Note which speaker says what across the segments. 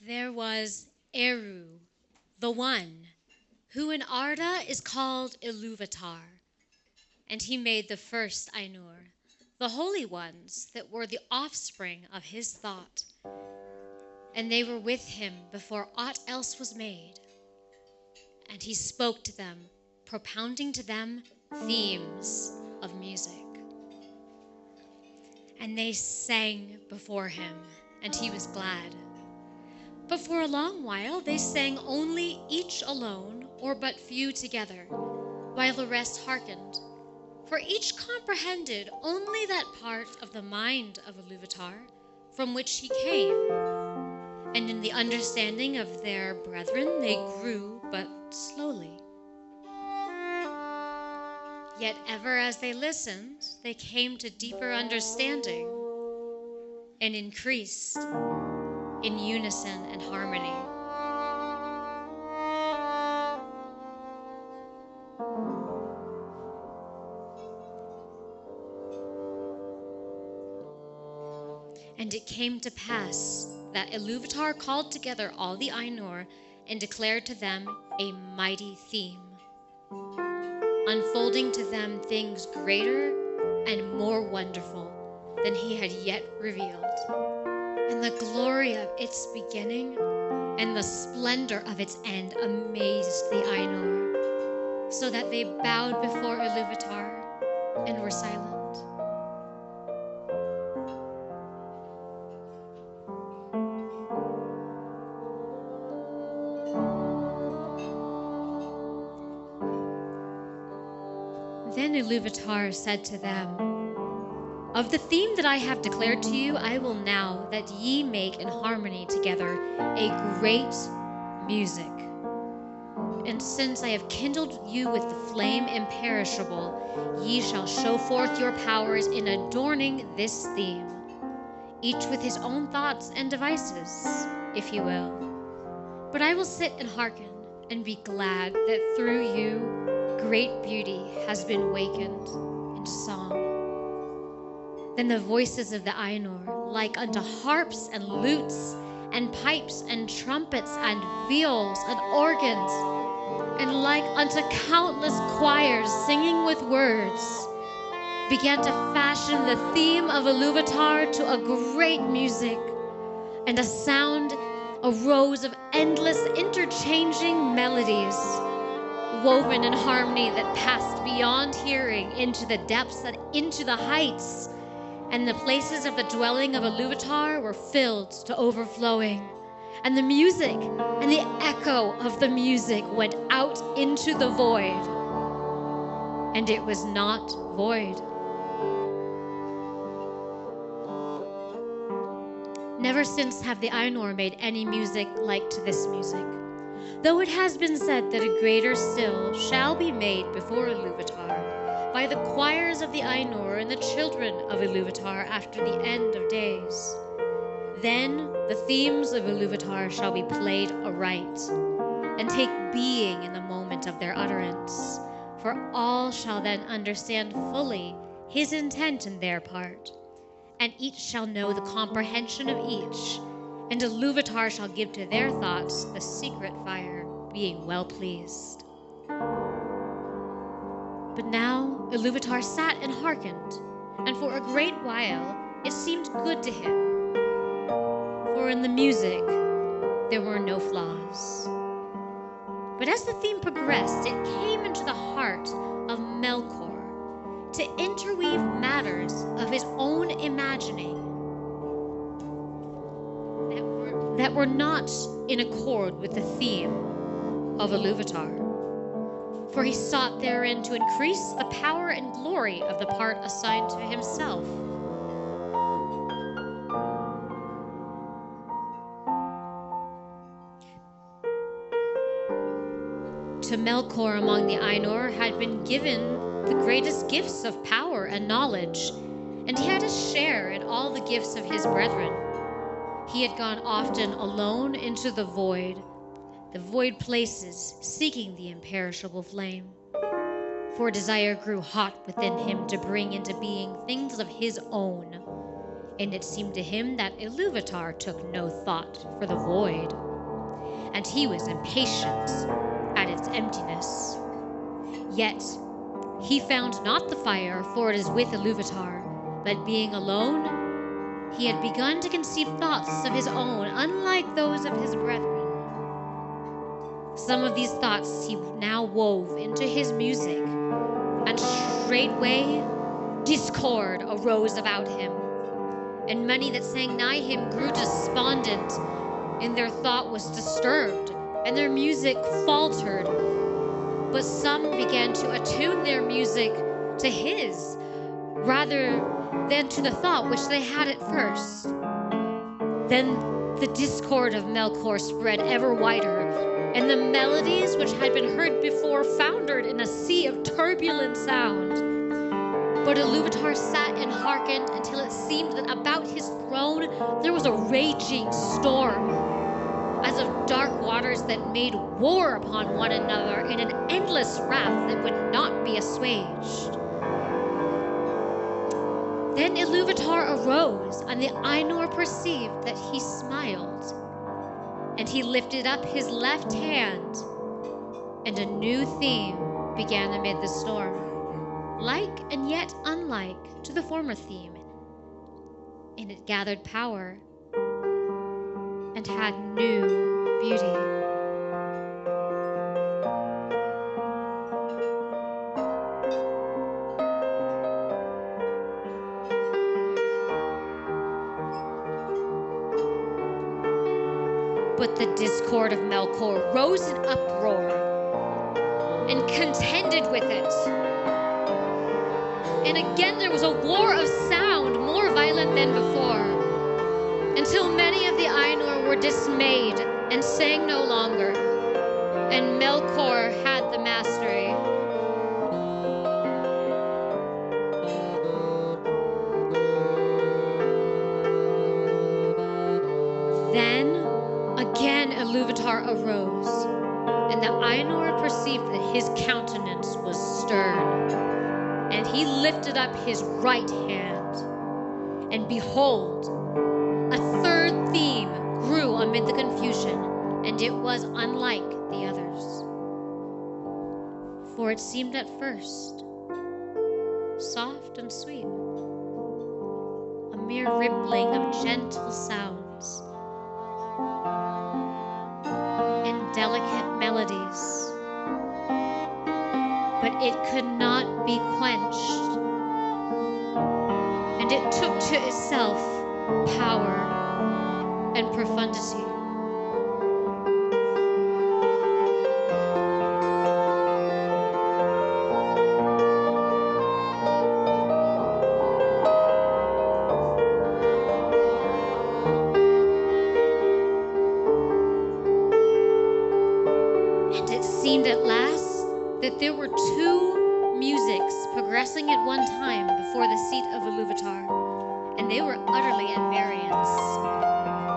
Speaker 1: There was Eru, the One, who in Arda is called Iluvatar, and he made the first Ainur, the holy ones that were the offspring of his thought, and they were with him before aught else was made. And he spoke to them, propounding to them themes of music. And they sang before him, and he was glad. But for a long while they sang only each alone, or but few together, while the rest hearkened. For each comprehended only that part of the mind of Iluvatar from which he came. And in the understanding of their brethren they grew but slowly. Yet ever as they listened, they came to deeper understanding and increased in unison and harmony. And it came to pass that Iluvatar called together all the Ainur and declared to them a mighty theme, unfolding to them things greater and more wonderful than he had yet revealed. And the glory of its beginning and the splendor of its end amazed the Ainur, so that they bowed before Iluvatar and were silent. Then Iluvatar said to them, "Of the theme that I have declared to you, I will now that ye make in harmony together a great music. And since I have kindled you with the flame imperishable, ye shall show forth your powers in adorning this theme, each with his own thoughts and devices, if you will. But I will sit and hearken and be glad that through you great beauty has been wakened into song." Then the voices of the Ainur, like unto harps and lutes and pipes and trumpets and viols and organs, and like unto countless choirs singing with words, began to fashion the theme of Iluvatar to a great music, and a sound arose of endless interchanging melodies, woven in harmony that passed beyond hearing into the depths and into the heights, and the places of the dwelling of Iluvatar were filled to overflowing, and the music and the echo of the music went out into the void, and it was not void. Never since have the Ainur made any music like to this music, though it has been said that a greater still shall be made before Iluvatar by the choirs of the Ainur and the children of Iluvatar after the end of days. Then the themes of Iluvatar shall be played aright, and take being in the moment of their utterance, for all shall then understand fully his intent in their part, and each shall know the comprehension of each, and Iluvatar shall give to their thoughts the secret fire, being well pleased. But now Iluvatar sat and hearkened, and for a great while it seemed good to him, for in the music there were no flaws. But as the theme progressed, it came into the heart of Melkor to interweave matters of his own imagining that were not in accord with the theme of Iluvatar. For he sought therein to increase the power and glory of the part assigned to himself. To Melkor among the Ainur had been given the greatest gifts of power and knowledge, and he had a share in all the gifts of his brethren. He had gone often alone into the void places, seeking the imperishable flame. For desire grew hot within him to bring into being things of his own, And it seemed to him that Ilúvatar took no thought for the void, and he was impatient at its emptiness. Yet he found not the fire, for it is with Ilúvatar, but being alone, he had begun to conceive thoughts of his own, unlike those of his brethren. Some of these thoughts he now wove into his music, and straightway discord arose about him. And many that sang nigh him grew despondent, and their thought was disturbed, and their music faltered. But some began to attune their music to his, rather than to the thought which they had at first. Then the discord of Melkor spread ever wider, and the melodies which had been heard before foundered in a sea of turbulent sound. But Ilúvatar sat and hearkened until it seemed that about his throne there was a raging storm, as of dark waters that made war upon one another in an endless wrath that would not be assuaged. Then Ilúvatar arose, and the Ainur perceived that he smiled, and he lifted up his left hand, and a new theme began amid the storm, like and yet unlike to the former theme, and it gathered power and had new beauty. But the discord of Melkor rose in uproar and contended with it. And again there was a war of sound more violent than before, until many of the Ainur were dismayed and sang no longer, and Melkor had the mastery. Then again Ilúvatar arose, and the Ainur perceived that his countenance was stern. And he lifted up his right hand, and behold, a third theme grew amid the confusion, and it was unlike the others. For it seemed at first soft and sweet, a mere rippling of gentle sounds and delicate melodies. But it could not be quenched, and it took to itself power and profundity. And it seemed at last that there were two musics progressing at one time before the seat of Ilúvatar, and they were utterly at variance.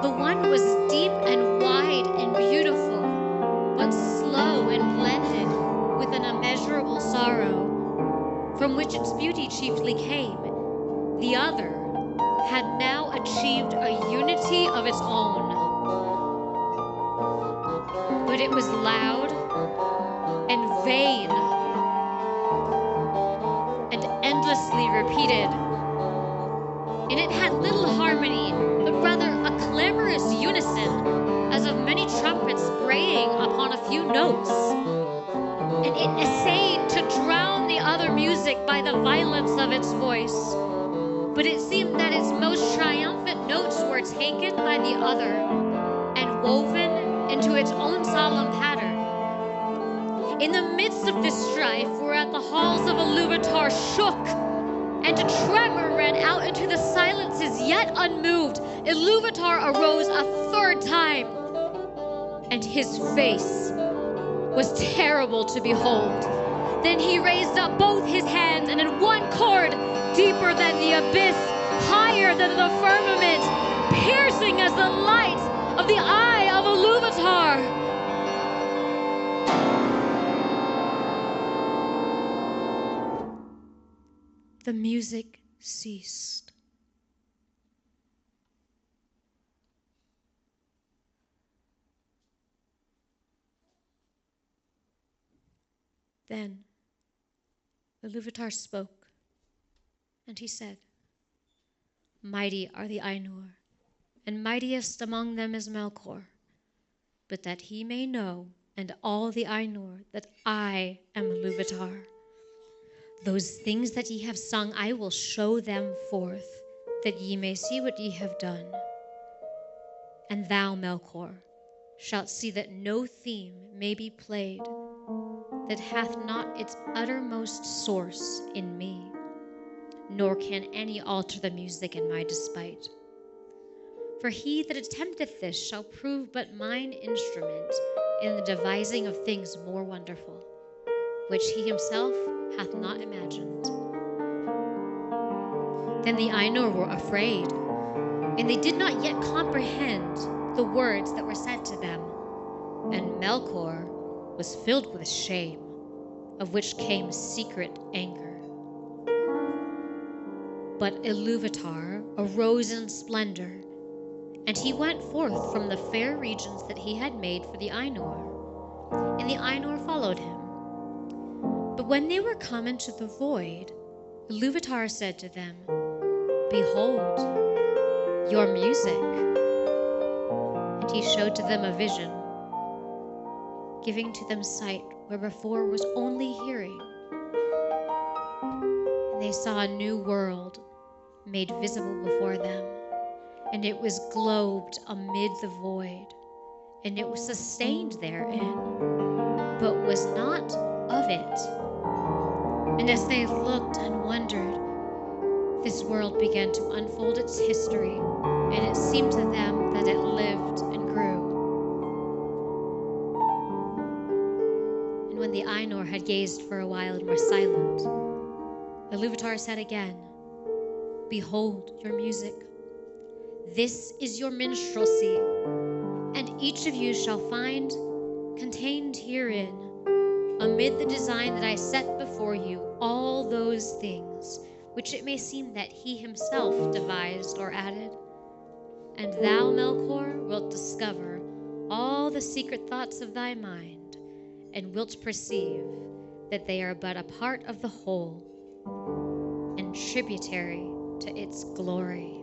Speaker 1: The one was deep and wide and beautiful, but slow and blended with an immeasurable sorrow, from which its beauty chiefly came. The other had now achieved a unity of its own, but it was loud and vain and endlessly repeated, and it had little harmony, but rather a clamorous unison, as of many trumpets braying upon a few notes. And it essayed to drown the other music by the violence of its voice, but it seemed that its most triumphant notes were taken by the other and woven into its own solemn pattern. In the midst of this strife, whereat the halls of Ilúvatar shook, and a tremor ran out into the silences yet unmoved, Ilúvatar arose a third time, and his face was terrible to behold. Then he raised up both his hands, and in one chord, deeper than the abyss, higher than the firmament, piercing as the light of the eye of Ilúvatar, the music ceased. Then Iluvatar spoke, and he said, "Mighty are the Ainur, and mightiest among them is Melkor. But that he may know, and all the Ainur, that I am Iluvatar. Those things that ye have sung, I will show them forth, that ye may see what ye have done. And thou, Melkor, shalt see that no theme may be played that hath not its uttermost source in me, nor can any alter the music in my despite. For he that attempteth this shall prove but mine instrument in the devising of things more wonderful, which he himself hath not imagined." Then the Ainur were afraid, and they did not yet comprehend the words that were said to them. And Melkor was filled with shame, of which came secret anger. But Iluvatar arose in splendor, and he went forth from the fair regions that he had made for the Ainur, and the Ainur followed him. But when they were come into the void, Iluvatar said to them, "Behold, your music." And he showed to them a vision, giving to them sight where before was only hearing. And they saw a new world made visible before them, and it was globed amid the void, and it was sustained therein, but was not of it. And as they looked and wondered, this world began to unfold its history, and it seemed to them that it lived and grew. And when the Ainur had gazed for a while and were silent, Iluvatar said again, "Behold your music. This is your minstrelsy, and each of you shall find contained herein, amid the design that I set before you, all those things which it may seem that he himself devised or added. And thou, Melkor, wilt discover all the secret thoughts of thy mind, and wilt perceive that they are but a part of the whole, and tributary to its glory."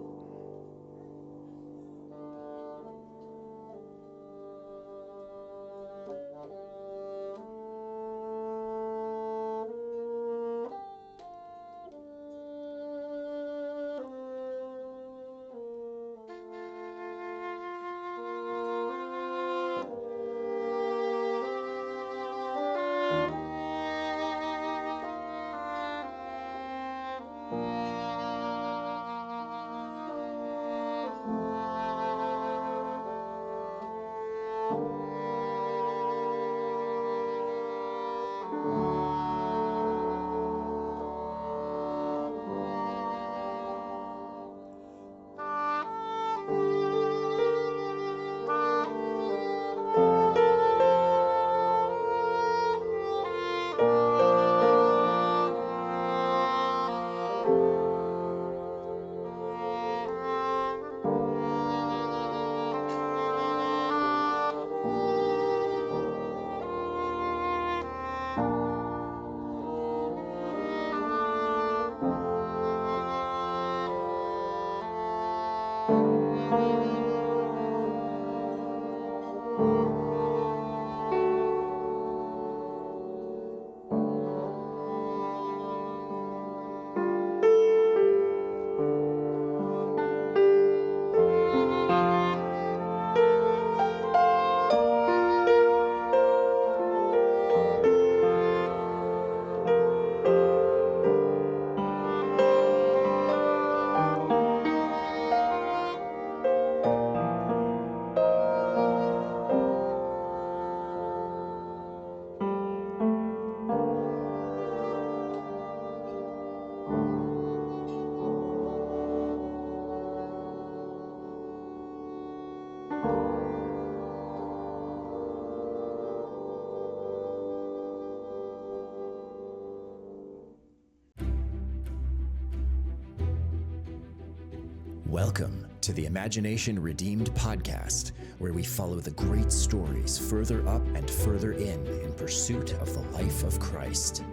Speaker 2: Welcome to the Imagination Redeemed podcast, where we follow the great stories further up and further in pursuit of the life of Christ.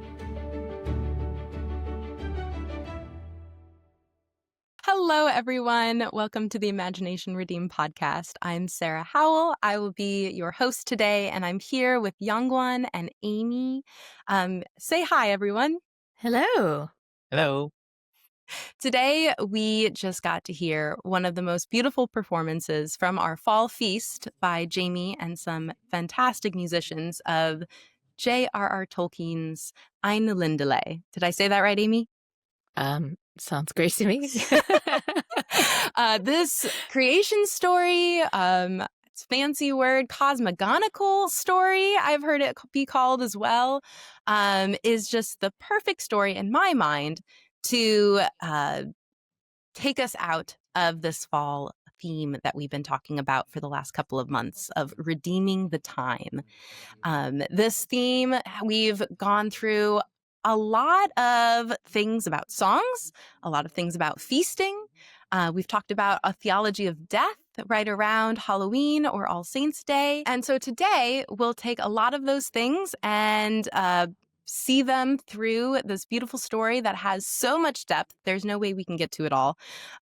Speaker 3: Hello, everyone. Welcome to the Imagination Redeemed podcast. I'm Sarah Howell. I will be your host today, and I'm here with Yongwon and Amy. Say hi, everyone.
Speaker 4: Hello.
Speaker 5: Hello.
Speaker 3: Today, we just got to hear one of the most beautiful performances from our fall feast by Jamie and some fantastic musicians of J.R.R. Tolkien's Ainulindalë. Did I say that right, Amy?
Speaker 4: Sounds great to me.
Speaker 3: This creation story, it's a fancy word, cosmogonical story, I've heard it be called as well, is just the perfect story in my mind to take us out of this fall theme that we've been talking about for the last couple of months of redeeming the time. This theme, we've gone through a lot of things about songs, a lot of things about feasting. We've talked about a theology of death right around Halloween or All Saints' Day. And so today we'll take a lot of those things and see them through this beautiful story that has so much depth. There's no way we can get to it all.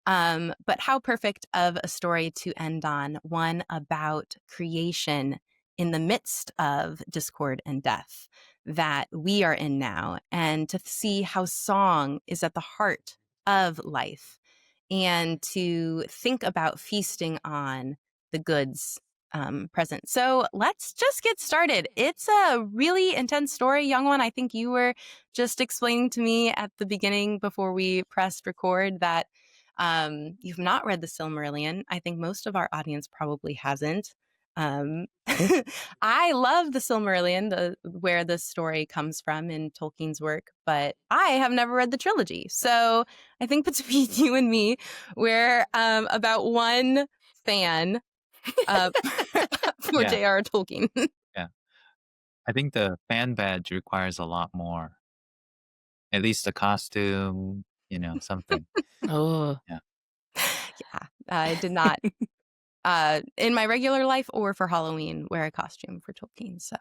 Speaker 3: But how perfect of a story to end on, one about creation in the midst of discord and death that we are in now, and to see how song is at the heart of life, and to think about feasting on the goods present. So let's just get started. It's a really intense story. Yongwon, I think you were just explaining to me at the beginning before we pressed record that you've not read the Silmarillion. I think most of our audience probably hasn't. I love the Silmarillion, where this story comes from in Tolkien's work, but I have never read the trilogy. So I think between you and me, we're about one fan for J.R.R. Tolkien.
Speaker 5: Yeah. I think the fan badge requires a lot more. At least a costume, something.
Speaker 4: Oh.
Speaker 5: Yeah.
Speaker 3: Yeah. I did not in my regular life or for Halloween wear a costume for Tolkien. So,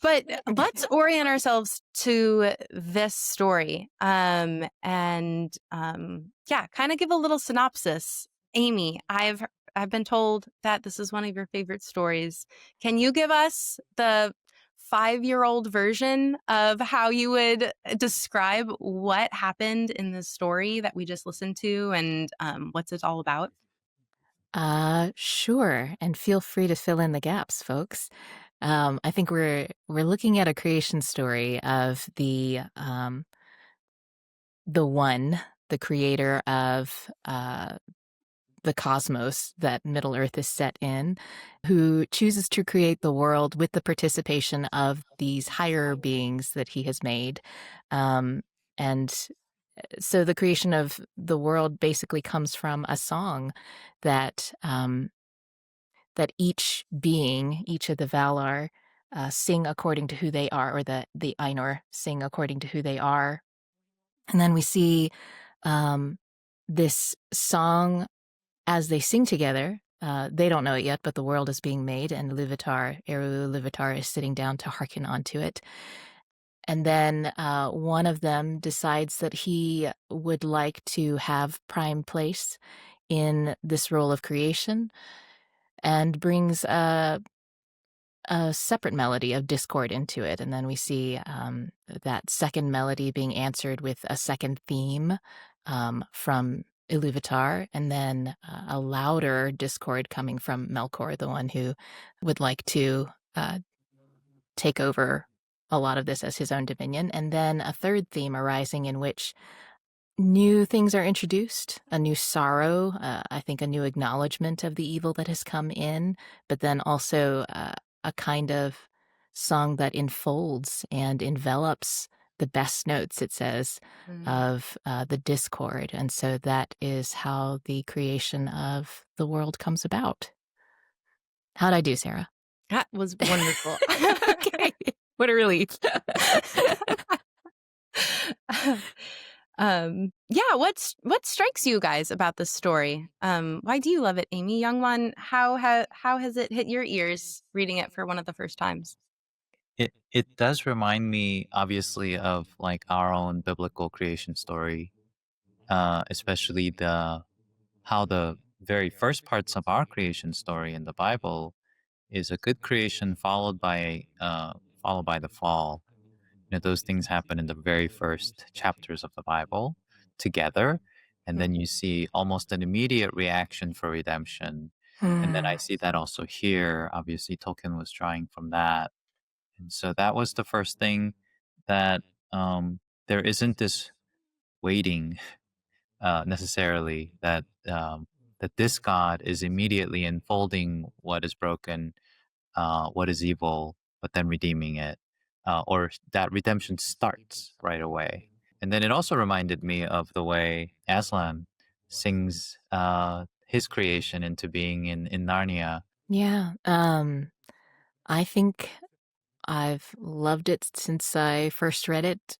Speaker 3: but let's orient ourselves to this story and kind of give a little synopsis. Amy, I've been told that this is one of your favorite stories. Can you give us the 5-year-old version of how you would describe what happened in this story that we just listened to and what's it all about?
Speaker 4: Sure. And feel free to fill in the gaps, folks. I think we're looking at a creation story of the one, the creator of the cosmos that Middle Earth is set in, who chooses to create the world with the participation of these higher beings that he has made. And so the creation of the world basically comes from a song that that each being, each of the Valar, sing according to who they are, or the Ainur sing according to who they are. And then we see this song as they sing together. They don't know it yet, but the world is being made, and Eru Ilúvatar is sitting down to hearken onto it. And then one of them decides that he would like to have prime place in this role of creation, and brings a separate melody of discord into it. And then we see that second melody being answered with a second theme from Ilúvatar, and then a louder discord coming from Melkor, the one who would like to take over a lot of this as his own dominion. And then a third theme arising in which new things are introduced, a new sorrow, I think a new acknowledgement of the evil that has come in, but then also a kind of song that enfolds and envelops the best notes, it says, of the discord. And so that is how the creation of the world comes about. How'd I do, Sarah?
Speaker 3: That was wonderful.
Speaker 4: Okay. What a relief.
Speaker 3: Yeah, what strikes you guys about this story? Why do you love it, Amy? Yongwon, how has it hit your ears reading it for one of the first times?
Speaker 5: It does remind me, obviously, of like our own biblical creation story, especially the how the very first parts of our creation story in the Bible is a good creation followed by the fall. You know, those things happen in the very first chapters of the Bible together, and then you see almost an immediate reaction for redemption. And then I see that also here. Obviously, Tolkien was drawing from that. And so that was the first thing that there isn't this waiting necessarily that this God is immediately unfolding what is broken, what is evil, but then redeeming it, or that redemption starts right away. And then it also reminded me of the way Aslan sings his creation into being in Narnia.
Speaker 4: Yeah. I think I've loved it since I first read it.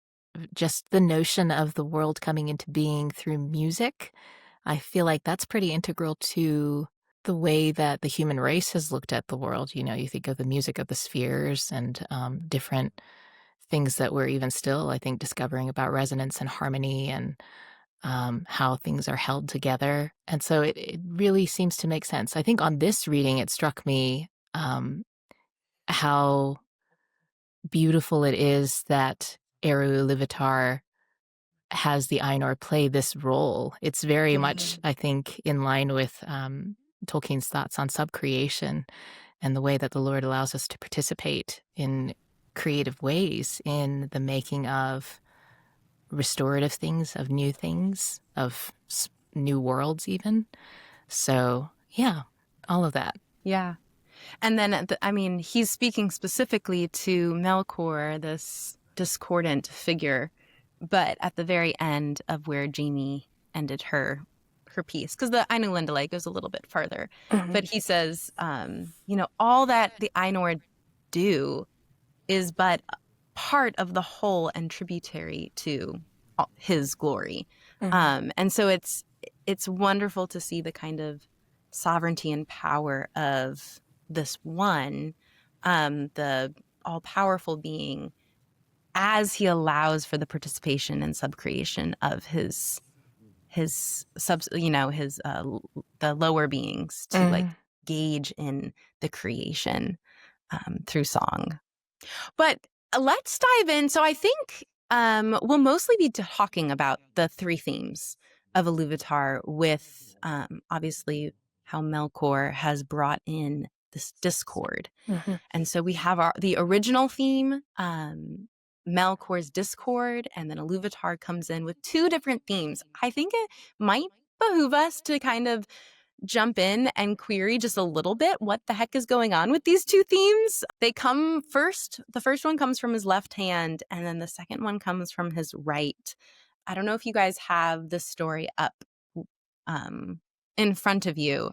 Speaker 4: Just the notion of the world coming into being through music. I feel like that's pretty integral to the way that the human race has looked at the world. You know, you think of the music of the spheres and different things that we're even still, I think, discovering about resonance and harmony and how things are held together. And so it really seems to make sense. I think on this reading, it struck me how beautiful it is that Eru Ilúvatar has the Ainur play this role. It's very much, I think, in line with Tolkien's thoughts on subcreation and the way that the Lord allows us to participate in creative ways in the making of restorative things, of new things, of new worlds even. So, yeah, all of that.
Speaker 3: Yeah. And then, I mean, he's speaking specifically to Melkor, this discordant figure, but at the very end of where Jamie ended her piece, because the Ainulindalë goes a little bit farther. But he says, you know, all that the Ainur do is but part of the whole and tributary to his glory. And so it's wonderful to see the kind of sovereignty and power of this one, the all-powerful being, as he allows for the participation and subcreation of his the lower beings to like gauge in the creation through song. But let's dive in. So I think we'll mostly be talking about the three themes of Ilúvatar, with obviously how Melkor has brought in this discord. And so we have the original theme, Melkor's discord, and then Ilúvatar comes in with two different themes. I think it might behoove us to kind of jump in and query just a little bit what the heck is going on with these two themes. They come first. The first one comes from his left hand, and then the second one comes from his right. I don't know if you guys have this story up in front of you,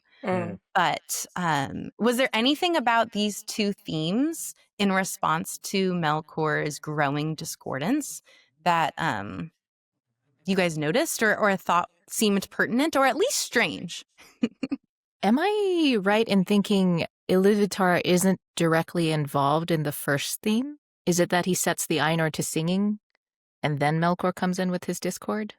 Speaker 3: but was there anything about these two themes in response to Melkor's growing discordance that you guys noticed or thought seemed pertinent or at least strange?
Speaker 4: Am I right in thinking Ilúvatar isn't directly involved in the first theme? Is it that he sets the Ainur to singing and then Melkor comes in with his discord?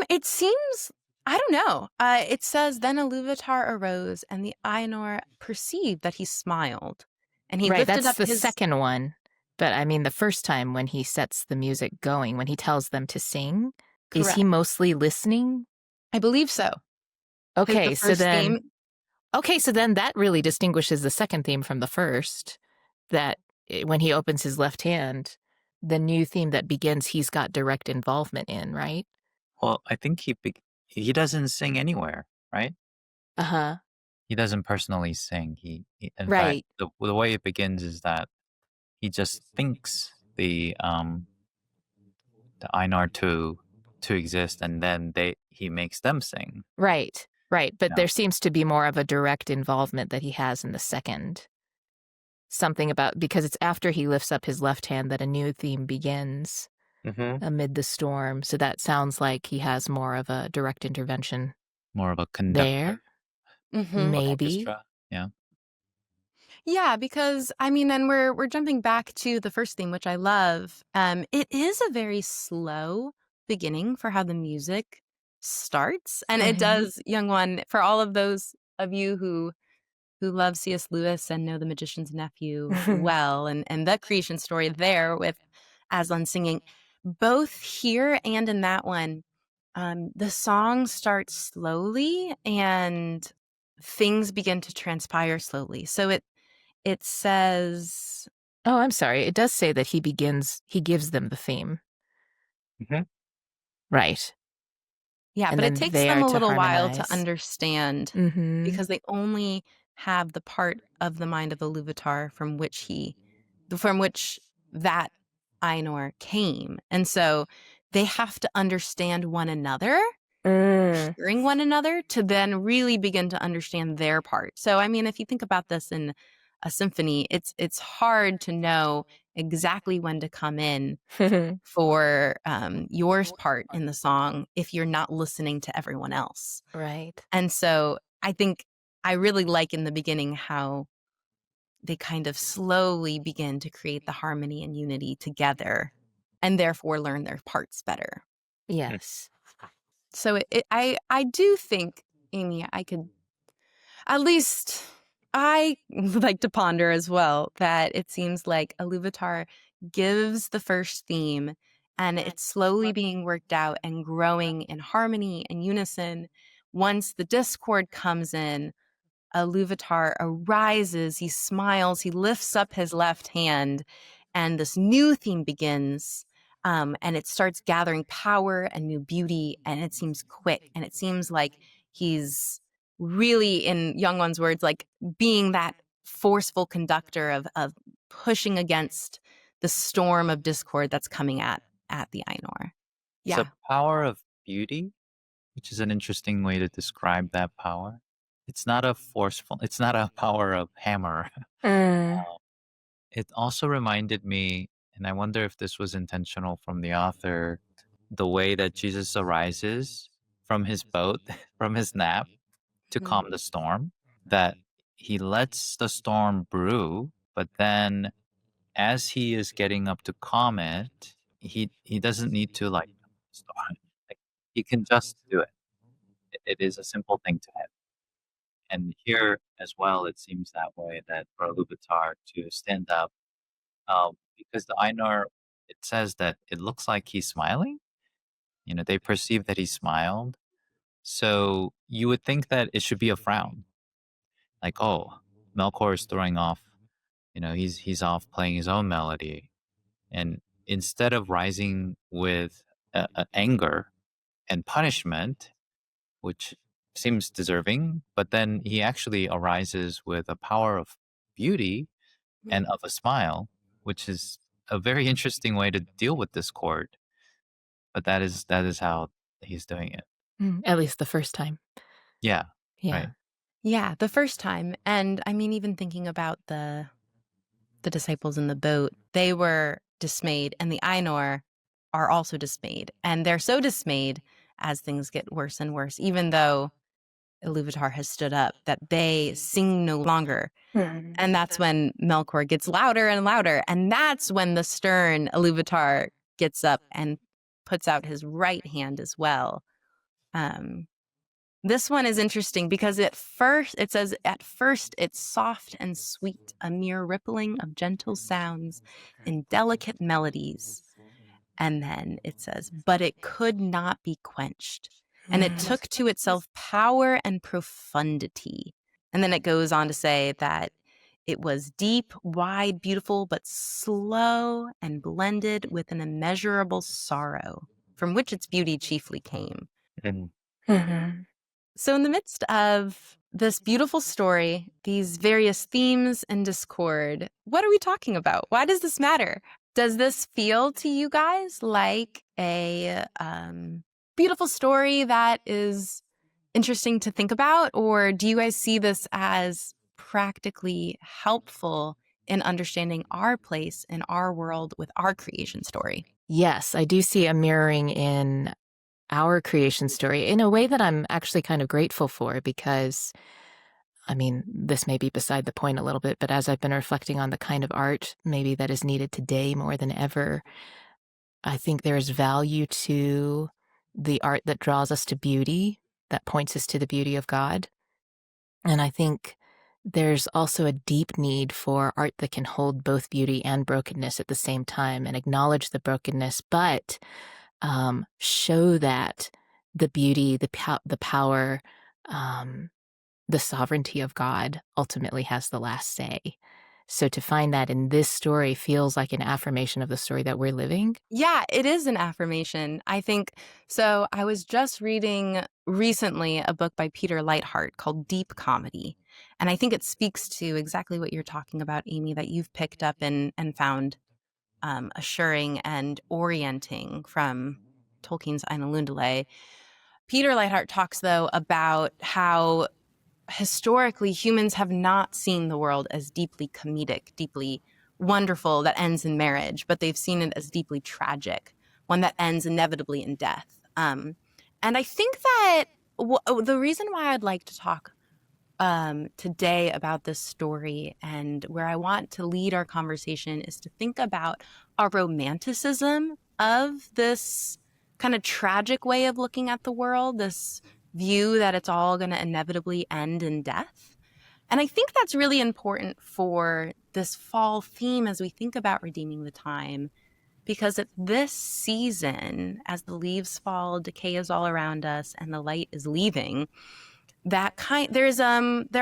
Speaker 3: It seems, I don't know. It says, then Ilúvatar arose and the Ainur perceived that he smiled. And he lifted up
Speaker 4: the second one. But I mean, the first time when he sets the music going, when he tells them to sing, is he mostly listening?
Speaker 3: I believe so.
Speaker 4: Okay, so then that really distinguishes the second theme from the first, that when he opens his left hand, the new theme that begins, he's got direct involvement in, right?
Speaker 5: Well, I think he doesn't sing anywhere, right? He doesn't personally sing. In fact, the way it begins is that he just thinks the Ainur to exist, and then he makes them sing.
Speaker 4: Right. But there seems to be more of a direct involvement that he has in the second. Something about, because it's after he lifts up his left hand that a new theme begins. amid the storm. So that sounds like he has more of a direct intervention
Speaker 5: More of a conductor
Speaker 4: there.
Speaker 3: Mhm.
Speaker 4: Maybe.
Speaker 5: orchestra. Yeah.
Speaker 3: Yeah, because I mean, and we're jumping back to the first theme, which I love. It is a very slow beginning for how the music starts, and it
Speaker 4: Mhm.
Speaker 3: does, Yongwon, for all of those of you who love C.S. Lewis and know The Magician's Nephew well, and the creation story there with Aslan singing, both here and in that one, the song starts slowly and things begin to transpire slowly. So it says,
Speaker 4: Oh, I'm sorry. It does say that he gives them the theme.
Speaker 5: Mhm.
Speaker 4: Right.
Speaker 3: yeah,
Speaker 4: And
Speaker 3: but it
Speaker 4: then
Speaker 3: takes
Speaker 4: they
Speaker 3: them
Speaker 4: are
Speaker 3: a
Speaker 4: to
Speaker 3: little while to
Speaker 4: harmonize.
Speaker 3: understand
Speaker 4: Mm-hmm.
Speaker 3: because they only have the part of the mind of Iluvatar from which that Ainur came. And so they have to understand one another, hearing one another, to then really begin to understand their part. So, I mean, if you think about this in a symphony, it's hard to know exactly when to come in for your part in the song if you're not listening to everyone else.
Speaker 4: Right.
Speaker 3: And so I think I really like in the beginning how they kind of slowly begin to create the harmony and unity together and therefore learn their parts better.
Speaker 4: Yes.
Speaker 3: So I do think, Amy, I could at least I would like to ponder as well that it seems like Iluvatar gives the first theme and it's slowly being worked out and growing in harmony and unison. Once the discord comes in, Iluvatar arises, he smiles, he lifts up his left hand, and this new theme begins. And it starts gathering power and new beauty, and it seems quick, and it seems like he's really, in Yongwon's words, like being that forceful conductor of pushing against the storm of discord that's coming at the Ainur.
Speaker 5: It's
Speaker 3: Yeah.
Speaker 5: a power of beauty, which is an interesting way to describe that power. It's not a power of hammer. It also reminded me, and I wonder if this was intentional from the author, the way that Jesus arises from his boat, from his nap, to
Speaker 3: Mhm.
Speaker 5: calm the storm, that he lets the storm brew, but then as he is getting up to calm it, he doesn't need to like storm. Like he can just do it. It is a simple thing to him. And here as well, it seems that way that for Lubitar to stand up, because the Einar, it says that it looks like he's smiling. You know, they perceive that he smiled. So you would think that it should be a frown. Like, oh, Melkor is throwing off, you know, he's off playing his own melody. And instead of rising with anger and punishment, which seems deserving, but then he actually arises with a power of beauty and of a smile, which is a very interesting way to deal with discord. But that is how he's doing it.
Speaker 4: At least the first time.
Speaker 5: Yeah.
Speaker 4: Yeah.
Speaker 5: Right.
Speaker 3: Yeah, the first time. And I mean, even thinking about the disciples in the boat, they were dismayed, and the Ainur are also dismayed. And they're so dismayed as things get worse and worse, even though Iluvatar has stood up, that they sing no longer. And that's when Melkor gets louder and louder. And that's when the stern Iluvatar gets up and puts out his right hand as well. This one is interesting because it says, at first it's soft and sweet, a mere rippling of gentle sounds and delicate melodies. And then it says, but it could not be quenched. And it took to itself power and profundity. And then it goes on to say that it was deep, wide, beautiful, but slow and blended with an immeasurable sorrow, from which its beauty chiefly came.
Speaker 5: And
Speaker 3: So, in the midst of this beautiful story, these various themes and discord, what are we talking about? Why does this matter? Does this feel to you guys like a beautiful story that is interesting to think about? Or do you guys see this as practically helpful in understanding our place in our world with our creation story?
Speaker 4: Yes, I do see a mirroring in our creation story in a way that I'm actually kind of grateful for because, I mean, this may be beside the point a little bit, but as I've been reflecting on the kind of art maybe that is needed today more than ever, I think there is value to the art that draws us to beauty, that points us to the beauty of God. And I think there's also a deep need for art that can hold both beauty and brokenness at the same time and acknowledge the brokenness, but show that the beauty, the power, the sovereignty of God ultimately has the last say. So to find that in this story feels like an affirmation of the story that we're living.
Speaker 3: Yeah, it is an affirmation. I think so. I was just reading recently a book by Peter Lightheart called Deep Comedy. And I think it speaks to exactly what you're talking about, Amy, that you've picked up and found assuring and orienting from Tolkien's Ainulindalë. Peter Lightheart talks, though, about how historically humans have not seen the world as deeply comedic, deeply wonderful that ends in marriage, but they've seen it as deeply tragic, one that ends inevitably in death. And I think that the reason why I'd like to talk today about this story and where I want to lead our conversation is to think about our romanticism of this kind of tragic way of looking at the world, this view that it's all going to inevitably end in death. And I think that's really important for this fall theme as we think about redeeming the time, because at this season, as the leaves fall, decay is all around us, and the light is leaving, there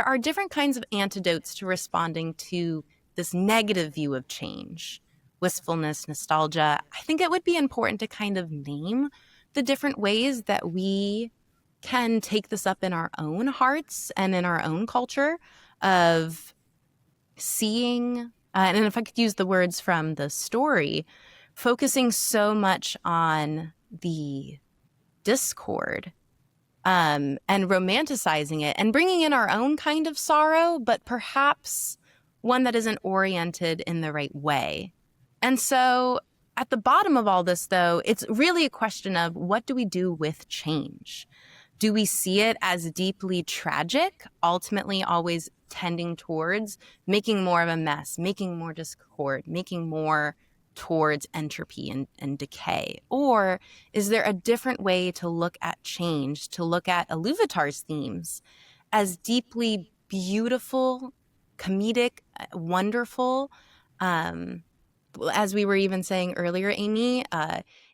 Speaker 3: are different kinds of antidotes to responding to this negative view of change, wistfulness, nostalgia. I think it would be important to kind of name the different ways that we can take this up in our own hearts and in our own culture of seeing, and if I could use the words from the story, focusing so much on the discord and romanticizing it and bringing in our own kind of sorrow, but perhaps one that isn't oriented in the right way. And so at the bottom of all this, though, it's really a question of what do we do with change? Do we see it as deeply tragic, ultimately always tending towards making more of a mess, making more discord, making more towards entropy and decay? Or is there a different way to look at change, to look at Iluvatar's themes as deeply beautiful, comedic, wonderful, as we were even saying earlier, Amy,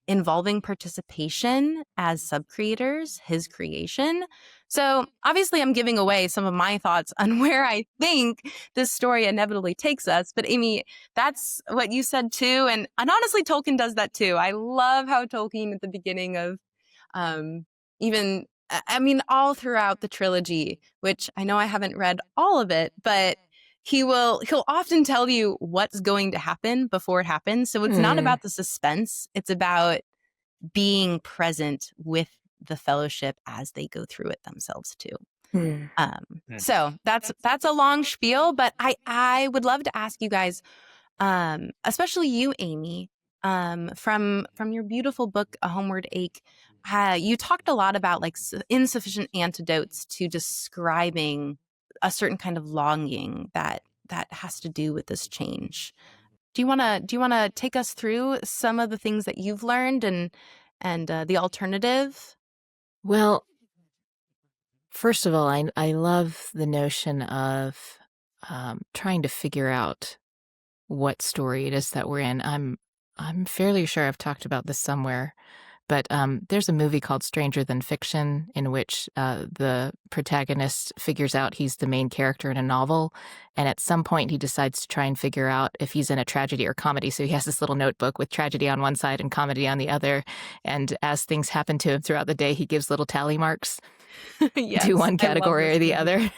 Speaker 3: involving participation as sub-creators, his creation. So obviously I'm giving away some of my thoughts on where I think this story inevitably takes us. But Amy, that's what you said too. And honestly, Tolkien does that too. I love how Tolkien at the beginning of all throughout the trilogy, which I know I haven't read all of it, but he'll often tell you what's going to happen before it happens. So it's not about the suspense. It's about being present with the fellowship as they go through it themselves too. So that's a long spiel, but I would love to ask you guys, especially you, Amy, from your beautiful book, A Homeward Ache, you talked a lot about like insufficient antidotes to describing a certain kind of longing that has to do with this change. Do you want to take us through some of the things that you've learned and the alternative?
Speaker 4: Well, first of all, I love the notion of trying to figure out what story it is that we're in. I'm fairly sure I've talked about this somewhere, but there's a movie called Stranger Than Fiction in which the protagonist figures out he's the main character in a novel, and at some point he decides to try and figure out if he's in a tragedy or comedy. So he has this little notebook with tragedy on one side and comedy on the other, and as things happen to him throughout the day, he gives little tally marks
Speaker 3: Yes,
Speaker 4: to one category or the other.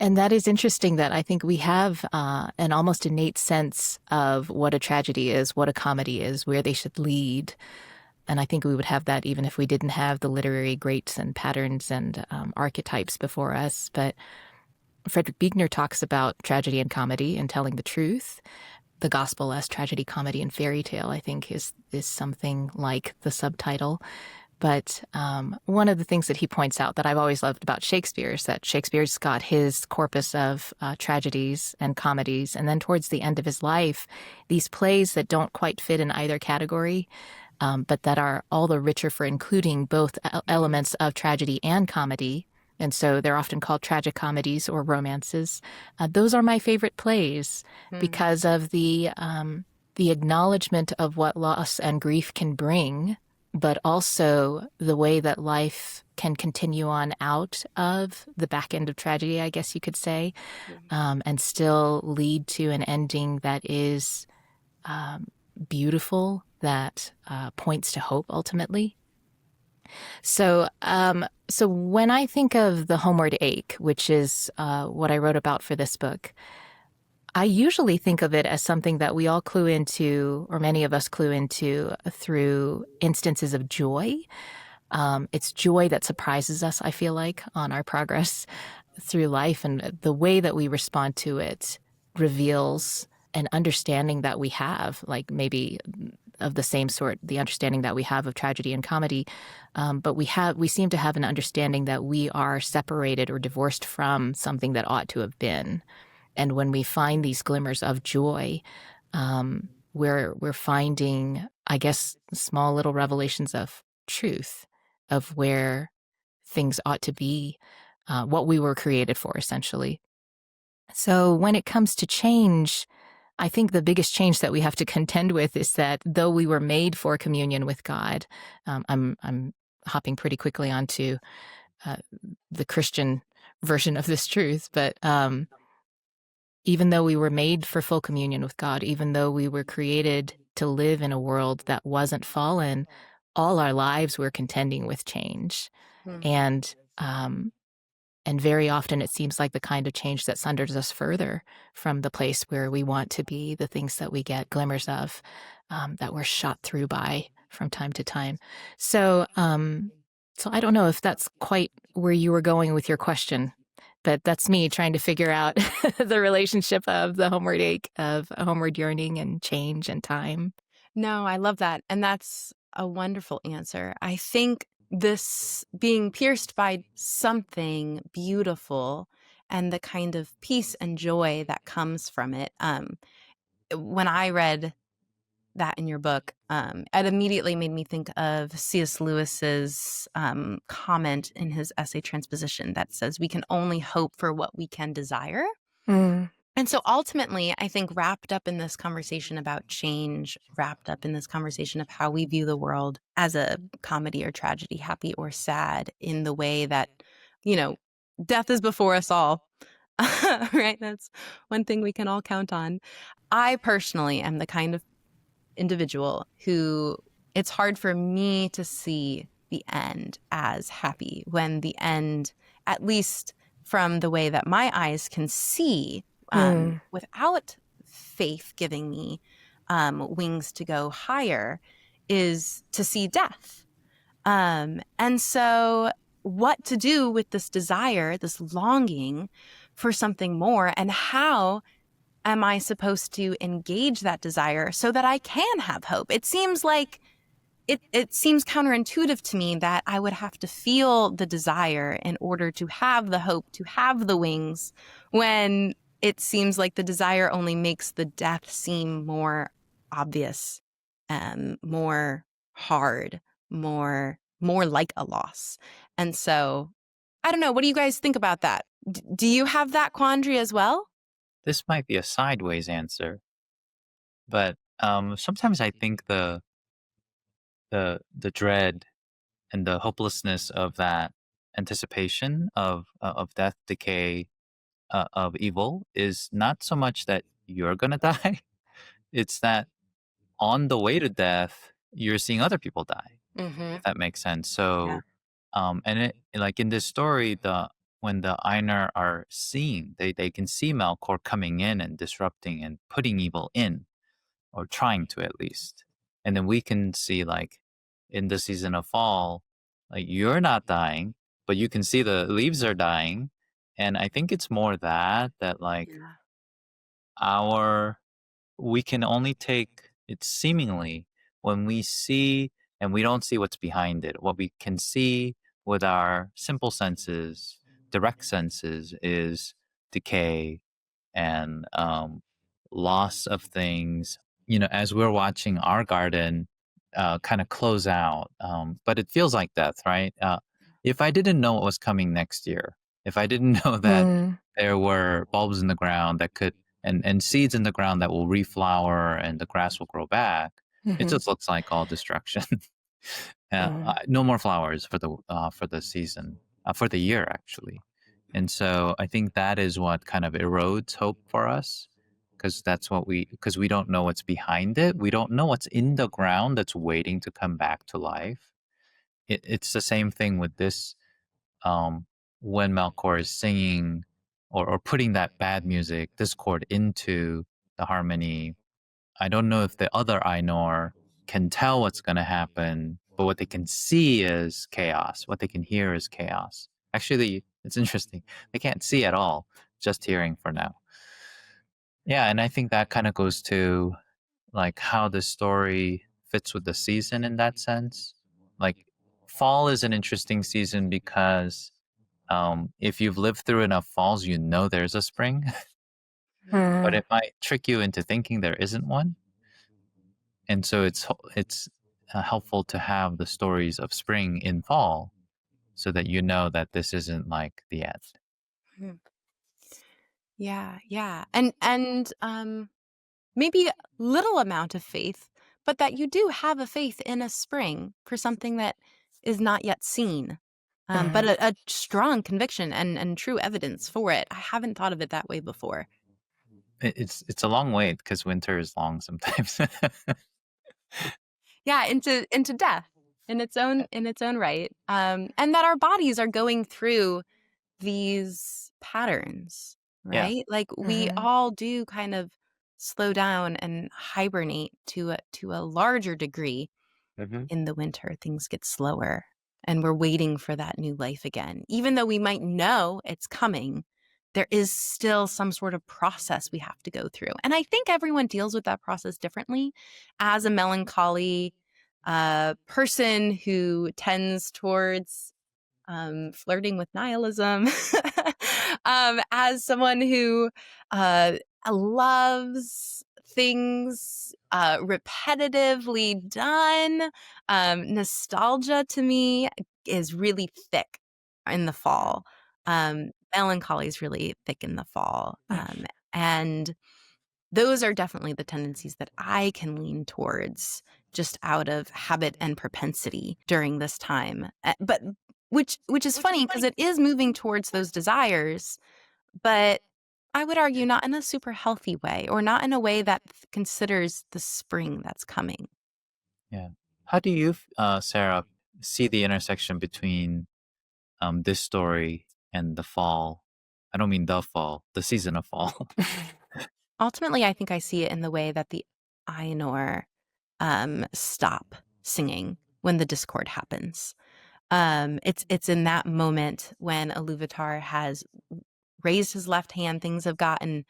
Speaker 4: And that is interesting that I think we have an almost innate sense of what a tragedy is, what a comedy is, where they should lead. And I think we would have that even if we didn't have the literary greats and patterns and archetypes before us. But Frederick Buechner talks about tragedy and comedy and telling the truth. the gospel as tragedy, comedy, and fairy tale, I think is something like the subtitle. But one of the things that he points out that I've always loved about Shakespeare is that Shakespeare's got his corpus of tragedies and comedies, and then towards the end of his life, these plays that don't quite fit in either category, but that are all the richer for including both elements of tragedy and comedy. And so they're often called tragic comedies or romances. Those are my favorite plays because of the acknowledgement of what loss and grief can bring, but also the way that life can continue on out of the back end of tragedy, I guess you could say, and still lead to an ending that is beautiful, that points to hope ultimately. So when I think of the homeward ache, which is what I wrote about for this book, I usually think of it as something that we all clue into, or many of us clue into, through instances of joy. It's joy that surprises us, I feel like, on our progress through life. And the way that we respond to it reveals an understanding that we have, like maybe of the same sort, the understanding that we have of tragedy and comedy. But we seem to have an understanding that we are separated or divorced from something that ought to have been. And when we find these glimmers of joy, we're finding, I guess, small little revelations of truth, of where things ought to be, what we were created for, essentially. So when it comes to change, I think the biggest change that we have to contend with is that though we were made for communion with God, I'm hopping pretty quickly onto the Christian version of this truth, but even though we were made for full communion with God, even though we were created to live in a world that wasn't fallen, all our lives we're contending with change. And very often it seems like the kind of change that sunders us further from the place where we want to be, the things that we get glimmers of, that we're shot through by from time to time. So I don't know if that's quite where you were going with your question, but that's me trying to figure out the relationship of the homeward ache, of a homeward yearning and change and time.
Speaker 3: No, I love that. And that's a wonderful answer. I think this being pierced by something beautiful and the kind of peace and joy that comes from it. When I read that in your book, it immediately made me think of C.S. Lewis's comment in his essay Transposition that says we can only hope for what we can desire. And so ultimately, I think wrapped up in this conversation about change, wrapped up in this conversation of how we view the world as a comedy or tragedy, happy or sad, in the way that, death is before us all, right? That's one thing we can all count on. I personally am the kind of individual who it's hard for me to see the end as happy, when the end, at least from the way that my eyes can see, without faith giving me wings to go higher, is to see death. And so what to do with this desire, this longing for something more, and how am I supposed to engage that desire so that I can have hope? It seems like it seems counterintuitive to me that I would have to feel the desire in order to have the hope, to have the wings, when it seems like the desire only makes the death seem more obvious, more hard, more like a loss. And so, I don't know. What do you guys think about that? Do you have that quandary as well?
Speaker 5: This might be a sideways answer, but sometimes I think the dread and the hopelessness of that anticipation of death, decay, of evil is not so much that you're gonna die; it's that on the way to death, you're seeing other people die. If that makes sense. So, and it, like in this story, when the Einar are seeing, they can see Melkor coming in and disrupting and putting evil in, or trying to at least. And then we can see, like, in the season of fall, like, you're not dying, but you can see the leaves are dying. And I think it's more that like our we can only take it seemingly when we see, and we don't see what's behind it. What we can see with our simple senses, direct senses, is decay and loss of things. As we're watching our garden kind of close out, but it feels like death, right? If I didn't know what was coming next year, if I didn't know that
Speaker 4: Mm.
Speaker 5: there were bulbs in the ground that could, and seeds in the ground that will reflower and the grass will grow back, it
Speaker 4: Mhm.
Speaker 5: just looks like all destruction.
Speaker 4: Mm.
Speaker 5: No more flowers for the season, for the year actually. And so I think that is what kind of erodes hope for us, because we don't know what's behind it. We don't know what's in the ground that's waiting to come back to life. It's the same thing with this. Um, when Melkor is singing or putting that bad music, discord into the harmony, I don't know if the other Ainur can tell what's going to happen, but what they can see is chaos. What they can hear is chaos. Actually, it's interesting. They can't see at all, just hearing for now. Yeah, and I think that kind of goes to like how the story fits with the season in that sense. Like fall is an interesting season because if you've lived through enough falls, you know there's a spring, but
Speaker 4: Mm.
Speaker 5: it might trick you into thinking there isn't one. And so it's helpful to have the stories of spring in fall so that you know that this isn't like the end.
Speaker 3: Mhm. Yeah. And maybe little amount of faith, but that you do have a faith in a spring for something that is not yet seen. But a strong conviction and true evidence for it. I haven't thought of it that way before.
Speaker 5: It's a long wait because winter is long sometimes.
Speaker 3: Yeah, into death in its own right. And that our bodies are going through these patterns,
Speaker 5: Yeah.
Speaker 3: right? Like we
Speaker 4: Mhm.
Speaker 3: all do kind of slow down and hibernate to a larger degree
Speaker 5: Mm-hmm.
Speaker 3: in the winter. Things get slower and we're waiting for that new life again. Even though we might know it's coming, there is still some sort of process we have to go through. And I think everyone deals with that process differently. As a melancholy person who tends towards flirting with nihilism, as someone who loves things repetitively done, nostalgia to me is really thick in the fall. Melancholy is really thick in the fall. And those are definitely the tendencies that I can lean towards just out of habit and propensity during this time. But which is funny because it is moving towards those desires, but I would argue not in a super healthy way or not in a way that considers the spring that's coming.
Speaker 5: Yeah. How do you, Sarah, see the intersection between this story and the fall? I don't mean the fall, the season of fall.
Speaker 3: Ultimately, I think I see it in the way that the Ainur stop singing when the discord happens. It's in that moment when Iluvatar has raised his left hand, things have gotten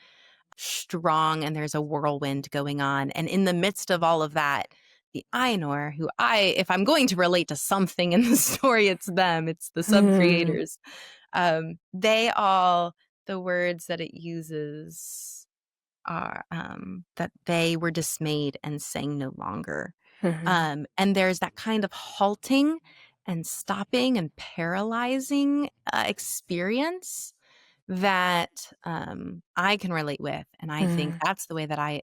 Speaker 3: strong, and there's a whirlwind going on. And in the midst of all of that, the Ainur, who if I'm going to relate to something in the story, it's them, it's the sub creators. They all, the words that it uses are that they were dismayed and sang no longer. And there's that kind of halting and stopping and paralyzing experience that I can relate with, and I think that's the way that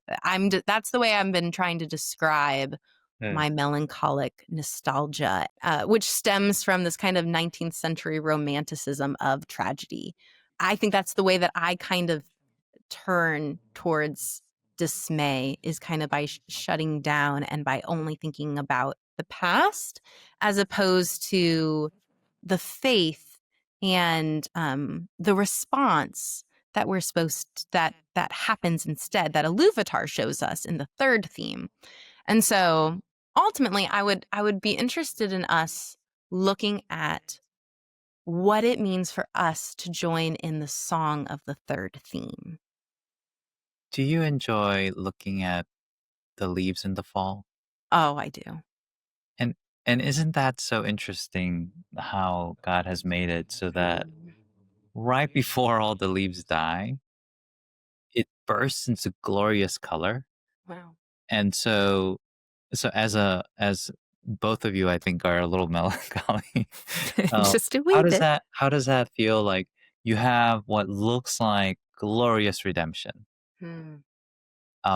Speaker 3: that's the way I've been trying to describe
Speaker 5: Mm.
Speaker 3: my melancholic nostalgia, which stems from this kind of 19th century romanticism of tragedy. I think that's the way that I kind of turn towards dismay, is kind of by shutting down and by only thinking about the past as opposed to the faith and the response that we're that happens instead, that Iluvatar shows us in the third theme. And so ultimately I would be interested in us looking at what it means for us to join in the song of the third theme.
Speaker 5: Do you enjoy looking at the leaves in the fall?
Speaker 3: Oh, I do.
Speaker 5: And and isn't that so interesting how God has made it so that
Speaker 3: Mm.
Speaker 5: right before all the leaves die, it bursts into glorious color.
Speaker 3: Wow.
Speaker 5: And so as both of you I think are a little melancholy. uh,
Speaker 4: Just a wee bit.
Speaker 5: how does that feel like you have what looks like glorious redemption,
Speaker 3: Mm.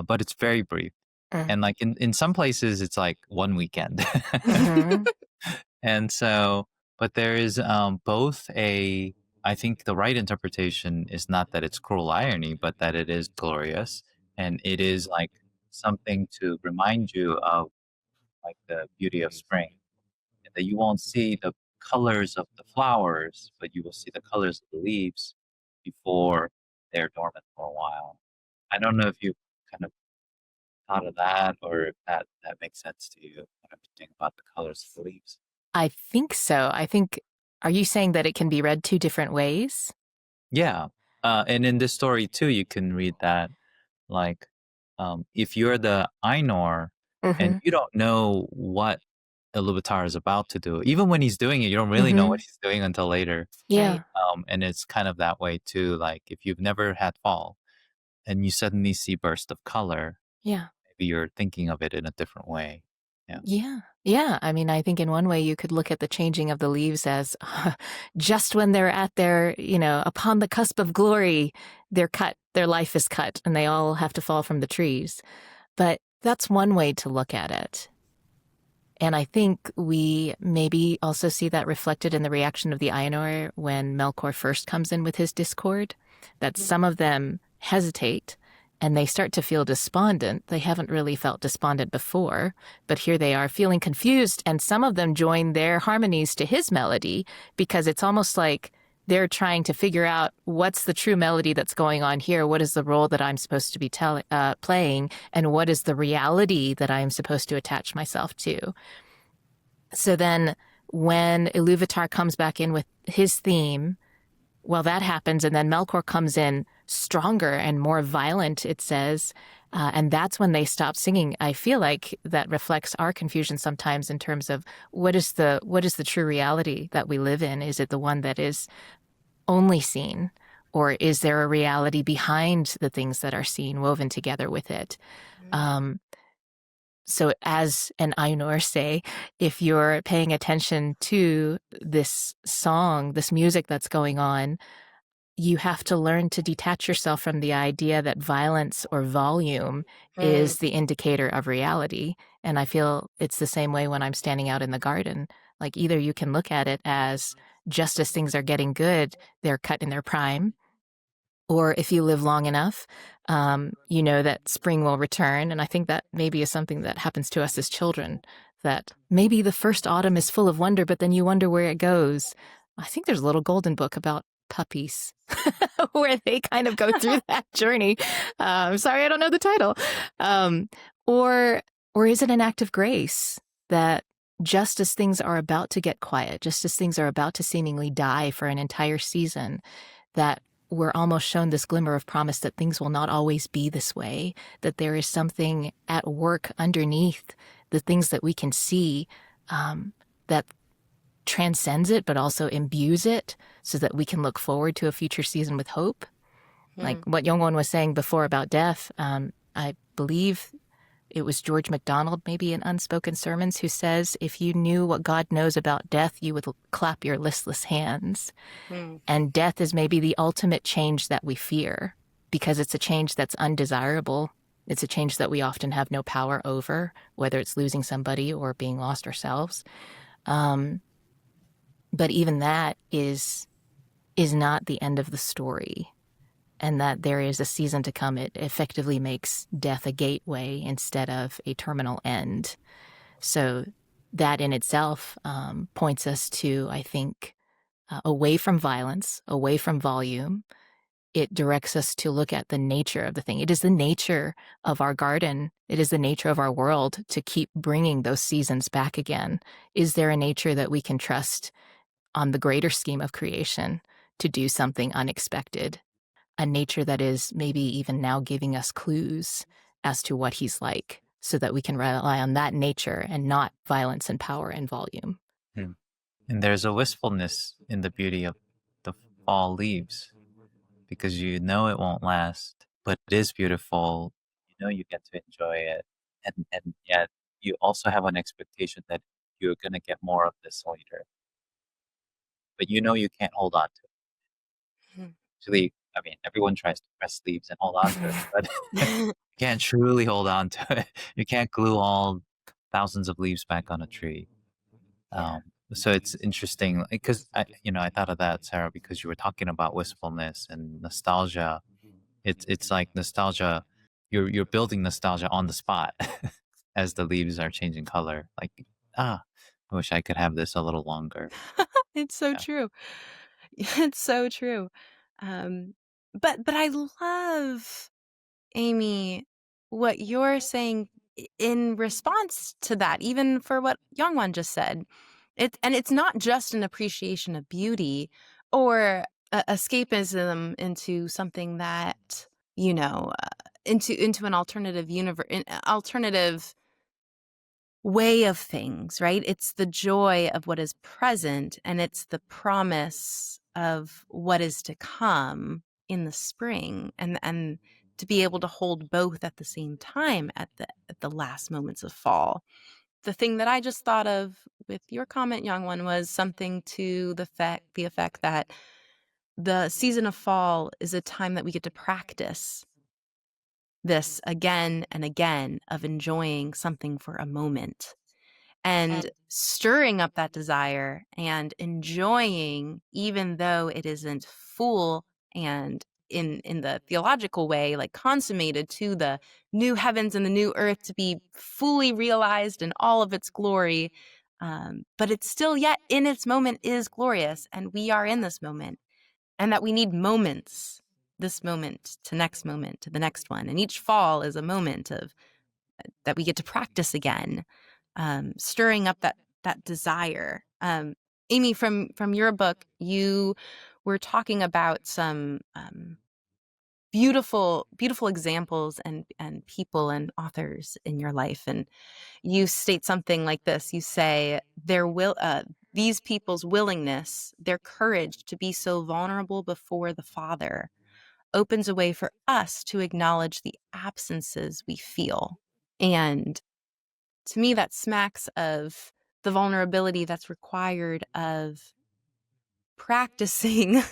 Speaker 5: but it's very brief.
Speaker 4: Mm.
Speaker 5: And like in some places it's like one weekend.
Speaker 4: Mhm.
Speaker 5: And so, but there is both a, I think the right interpretation is not that it's cruel irony, but that it is glorious. And it is like something to remind you of like the beauty of spring. And that you won't see the colors of the flowers, but you will see the colors of the leaves before they're dormant for a while. I don't know if you kind of thought of that or if that makes sense to you when I'm thinking about the colors of the leaves.
Speaker 4: I think so. Are you saying that it can be read two different ways?
Speaker 5: Yeah. And in this story too, you can read that like if you're the Ainur and
Speaker 4: Mm-hmm.
Speaker 5: you don't know what Iluvatar is about to do, even when he's doing it, you don't really know
Speaker 4: Mm-hmm.
Speaker 5: what he's doing until later.
Speaker 4: Yeah.
Speaker 5: And it's kind of that way too. Like if you've never had fall and you suddenly see burst of color,
Speaker 4: Yeah.
Speaker 5: maybe you're thinking of it in a different way. Yeah.
Speaker 4: Yeah. Yeah. I mean, I think in one way you could look at the changing of the leaves as just when they're at their, upon the cusp of glory, they're cut, their life is cut, and they all have to fall from the trees. But that's one way to look at it. And I think we maybe also see that reflected in the reaction of the Ainur when Melkor first comes in with his discord, that some of them hesitate and they start to feel despondent. They haven't really felt despondent before, but here they are feeling confused, and some of them join their harmonies to his melody because it's almost like they're trying to figure out what's the true melody that's going on here. What is the role that I'm supposed to be playing? And what is the reality that I'm supposed to attach myself to? So then when Iluvatar comes back in with his theme, well, that happens. And then Melkor comes in stronger and more violent, it says. And that's when they stop singing. I feel like that reflects our confusion sometimes in terms of what is the true reality that we live in? Is it the one that is only seen? Or is there a reality behind the things that are seen woven together with it? So as an Ainur say, if you're paying attention to this song, this music that's going on, you have to learn to detach yourself from the idea that violence or volume is the indicator of reality. And I feel it's the same way when I'm standing out in the garden. Like either you can look at it as just as things are getting good, they're cut in their prime. Or if you live long enough, you know that spring will return. And I think that maybe is something that happens to us as children, that maybe the first autumn is full of wonder, but then you wonder where it goes. I think there's a little golden book about puppies where they kind of go through that journey. Sorry, I don't know the title. Or is it an act of grace that just as things are about to get quiet, just as things are about to seemingly die for an entire season, that we're almost shown this glimmer of promise that things will not always be this way, that there is something at work underneath the things that we can see that transcends it, but also imbues it so that we can look forward to a future season with hope. Like what Yongwon was saying before about death, I believe it was George MacDonald, maybe in Unspoken Sermons, who says, if you knew what God knows about death, you would clap your listless hands. And death is maybe the ultimate change that we fear because it's a change that's undesirable. It's a change that we often have no power over, whether it's losing somebody or being lost ourselves. But even that is not the end of the story. And that there is a season to come. It effectively makes death a gateway instead of a terminal end. So that in itself points us to, I think, away from violence, away from volume. It directs us to look at the nature of the thing. It is the nature of our garden. It is the nature of our world to keep bringing those seasons back again. Is there a nature that we can trust on the greater scheme of creation to do something unexpected? a nature that is maybe even now giving us clues as to what he's like, so that we can rely on that nature and not violence and power and volume.
Speaker 5: Hmm. And there's a wistfulness in the beauty of the fall leaves, because you know it won't last, but it is beautiful. You know you get to enjoy it, and yet you also have an expectation that you're gonna get more of this later, but you know you can't hold on to it.
Speaker 3: Mhm.
Speaker 5: Actually, I mean, everyone tries to press leaves and hold on to it, but you can't truly hold on to it. You can't glue all thousands of leaves back on a tree.
Speaker 3: Yeah.
Speaker 5: Um, so it's interesting because I thought of that, Sarah, because you were talking about wistfulness and nostalgia. It's like nostalgia. You're building nostalgia on the spot as the leaves are changing color. Like, I wish I could have this a little longer.
Speaker 3: It's so
Speaker 5: Yeah.
Speaker 3: true. It's so true. But I love, Amy, what you're saying in response to that, even for what Yongwon just said. It's not just an appreciation of beauty or escapism into something that, into an alternative universe, an alternative way of things, right? It's the joy of what is present, and it's the promise of what is to come in the spring, and to be able to hold both at the same time at the last moments of fall. The thing that I just thought of with your comment, young one, was something to the effect that the season of fall is a time that we get to practice this again and again, of enjoying something for a moment and stirring up that desire and enjoying, even though it isn't full and in the theological way, like consummated to the new heavens and the new earth to be fully realized in all of its glory. But it's still yet in its moment is glorious, and we are in this moment, and that we need moments, this moment to next moment to the next one. And each fall is a moment of that we get to practice again, stirring up that desire. Amy, from your book, you were talking about some beautiful examples and people and authors in your life, and you state something like this. You say these people's willingness, their courage to be so vulnerable before the Father, opens a way for us to acknowledge the absences we feel. And to me, that smacks of the vulnerability that's required of practicing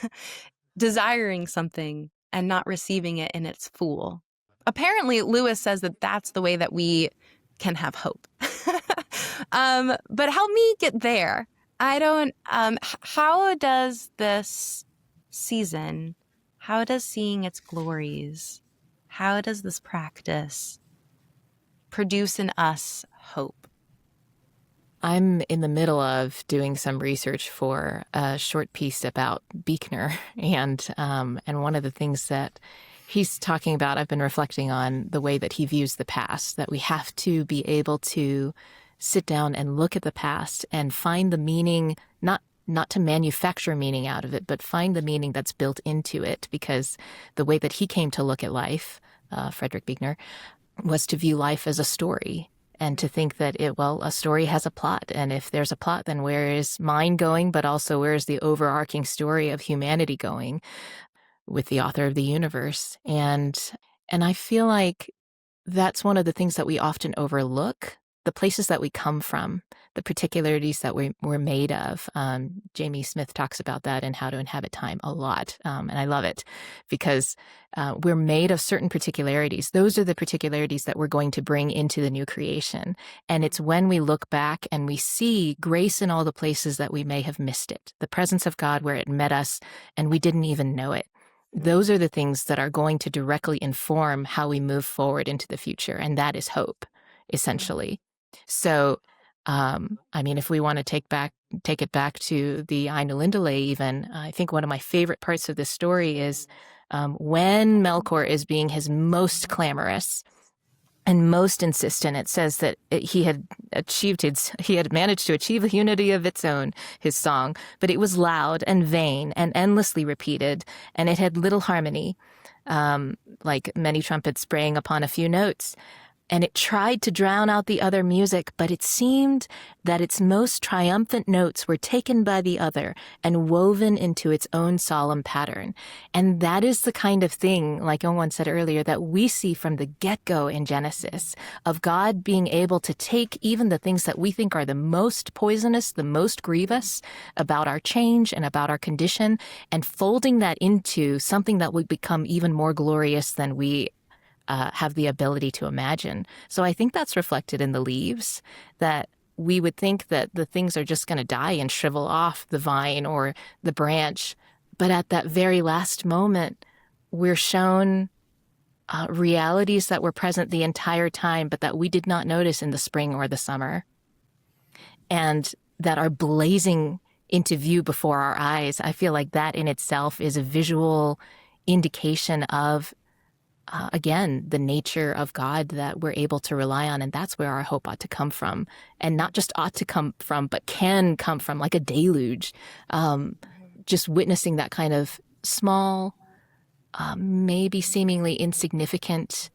Speaker 3: desiring something and not receiving it in its full. Apparently, Lewis says that that's the way that we can have hope. But help me get there. I don't, how does this season, how does seeing its glories, how does this practice produce in us hope?
Speaker 4: I'm in the middle of doing some research for a short piece about Buechner, and one of the things that he's talking about, I've been reflecting on the way that he views the past, that we have to be able to sit down and look at the past and find the meaning, not to manufacture meaning out of it, but find the meaning that's built into it, because the way that he came to look at life, Frederick Buechner, was to view life as a story. And to think that a story has a plot. And if there's a plot, then where is mine going? But also, where is the overarching story of humanity going with the author of the universe? And I feel like that's one of the things that we often overlook, the places that we come from, the particularities that we're made of. Jamie Smith talks about that in How to Inhabit Time a lot. And I love it because we're made of certain particularities. Those are the particularities that we're going to bring into the new creation. And it's when we look back and we see grace in all the places that we may have missed it, the presence of God where it met us and we didn't even know it. Those are the things that are going to directly inform how we move forward into the future. And that is hope, essentially. So, if we want to take it back to the Ainulindalë even, I think one of my favorite parts of this story is when Melkor is being his most clamorous, and most insistent. It says that he had managed to achieve a unity of its own, his song, but it was loud and vain and endlessly repeated, and it had little harmony, like many trumpets spraying upon a few notes. And it tried to drown out the other music, but it seemed that its most triumphant notes were taken by the other and woven into its own solemn pattern. And that is the kind of thing, like Yongwon said earlier, that we see from the get-go in Genesis, of God being able to take even the things that we think are the most poisonous, the most grievous about our change and about our condition, and folding that into something that would become even more glorious than we have the ability to imagine. So I think that's reflected in the leaves, that we would think that the things are just going to die and shrivel off the vine or the branch. But at that very last moment, we're shown realities that were present the entire time, but that we did not notice in the spring or the summer, and that are blazing into view before our eyes. I feel like that in itself is a visual indication of again, the nature of God that we're able to rely on. And that's where our hope ought to come from. And not just ought to come from, but can come from, like a deluge. Just witnessing that kind of small, maybe seemingly insignificant,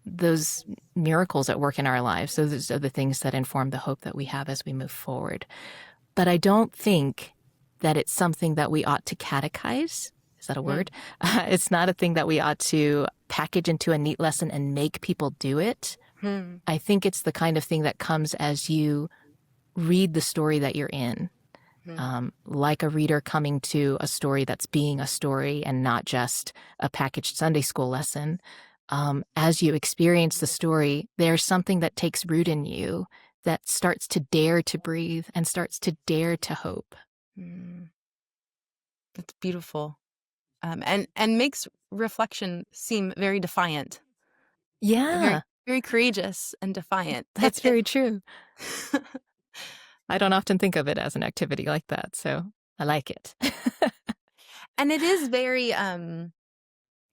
Speaker 4: those miracles at work in our lives. Those are the things that inform the hope that we have as we move forward. But I don't think that it's something that we ought to catechize. Is that a word? It's not a thing that we ought to package into a neat lesson and make people do it. I think it's the kind of thing that comes as you read the story that you're in, like a reader coming to a story that's being a story and not just a packaged Sunday school lesson. As you experience the story, there's something that takes root in you that starts to dare to breathe and starts to dare to hope.
Speaker 3: That's beautiful. And makes reflection seem very defiant.
Speaker 4: Yeah.
Speaker 3: Very, very courageous and defiant.
Speaker 4: That's very true. I don't often think of it as an activity like that, so I like it.
Speaker 3: And it is very,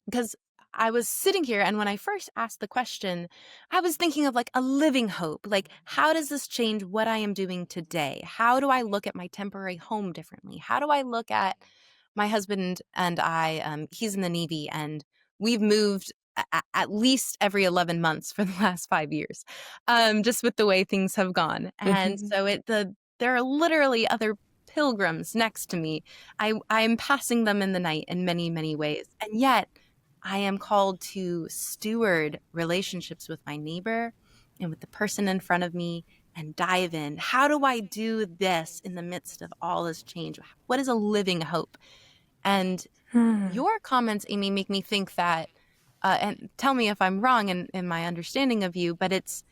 Speaker 3: because I was sitting here, and when I first asked the question, I was thinking of like a living hope. Like, how does this change what I am doing today? How do I look at my temporary home differently? How do I look at my husband and I? He's in the Navy, and we've moved at least every 11 months for the last 5 years, just with the way things have gone. And so there are literally other pilgrims next to me. I'm passing them in the night in many, many ways. And yet I am called to steward relationships with my neighbor and with the person in front of me and dive in. How do I do this in the midst of all this change? What is a living hope? And your comments, Amy, make me think that, and tell me if I'm wrong in my understanding of you, but it's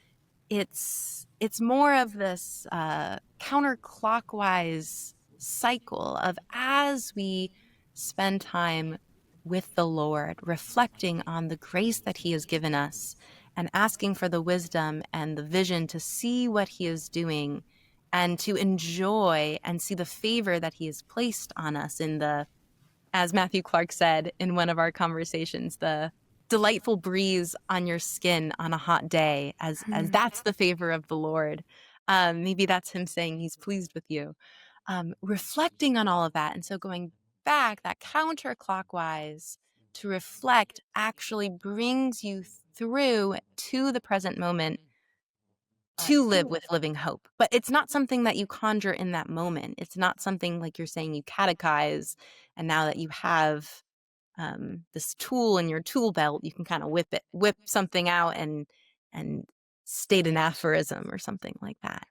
Speaker 3: more of this counterclockwise cycle of, as we spend time with the Lord, reflecting on the grace that he has given us and asking for the wisdom and the vision to see what he is doing and to enjoy and see the favor that he has placed on us in the, as Matthew Clark said in one of our conversations, the delightful breeze on your skin on a hot day, as that's the favor of the Lord. Maybe that's him saying he's pleased with you. Reflecting on all of that. And so going back, that counterclockwise to reflect actually brings you through to the present moment to live with living hope. But it's not something that you conjure in that moment. It's not something, like you're saying, you catechize, and now that you have this tool in your tool belt, you can kind of whip something out and state an aphorism or something like that.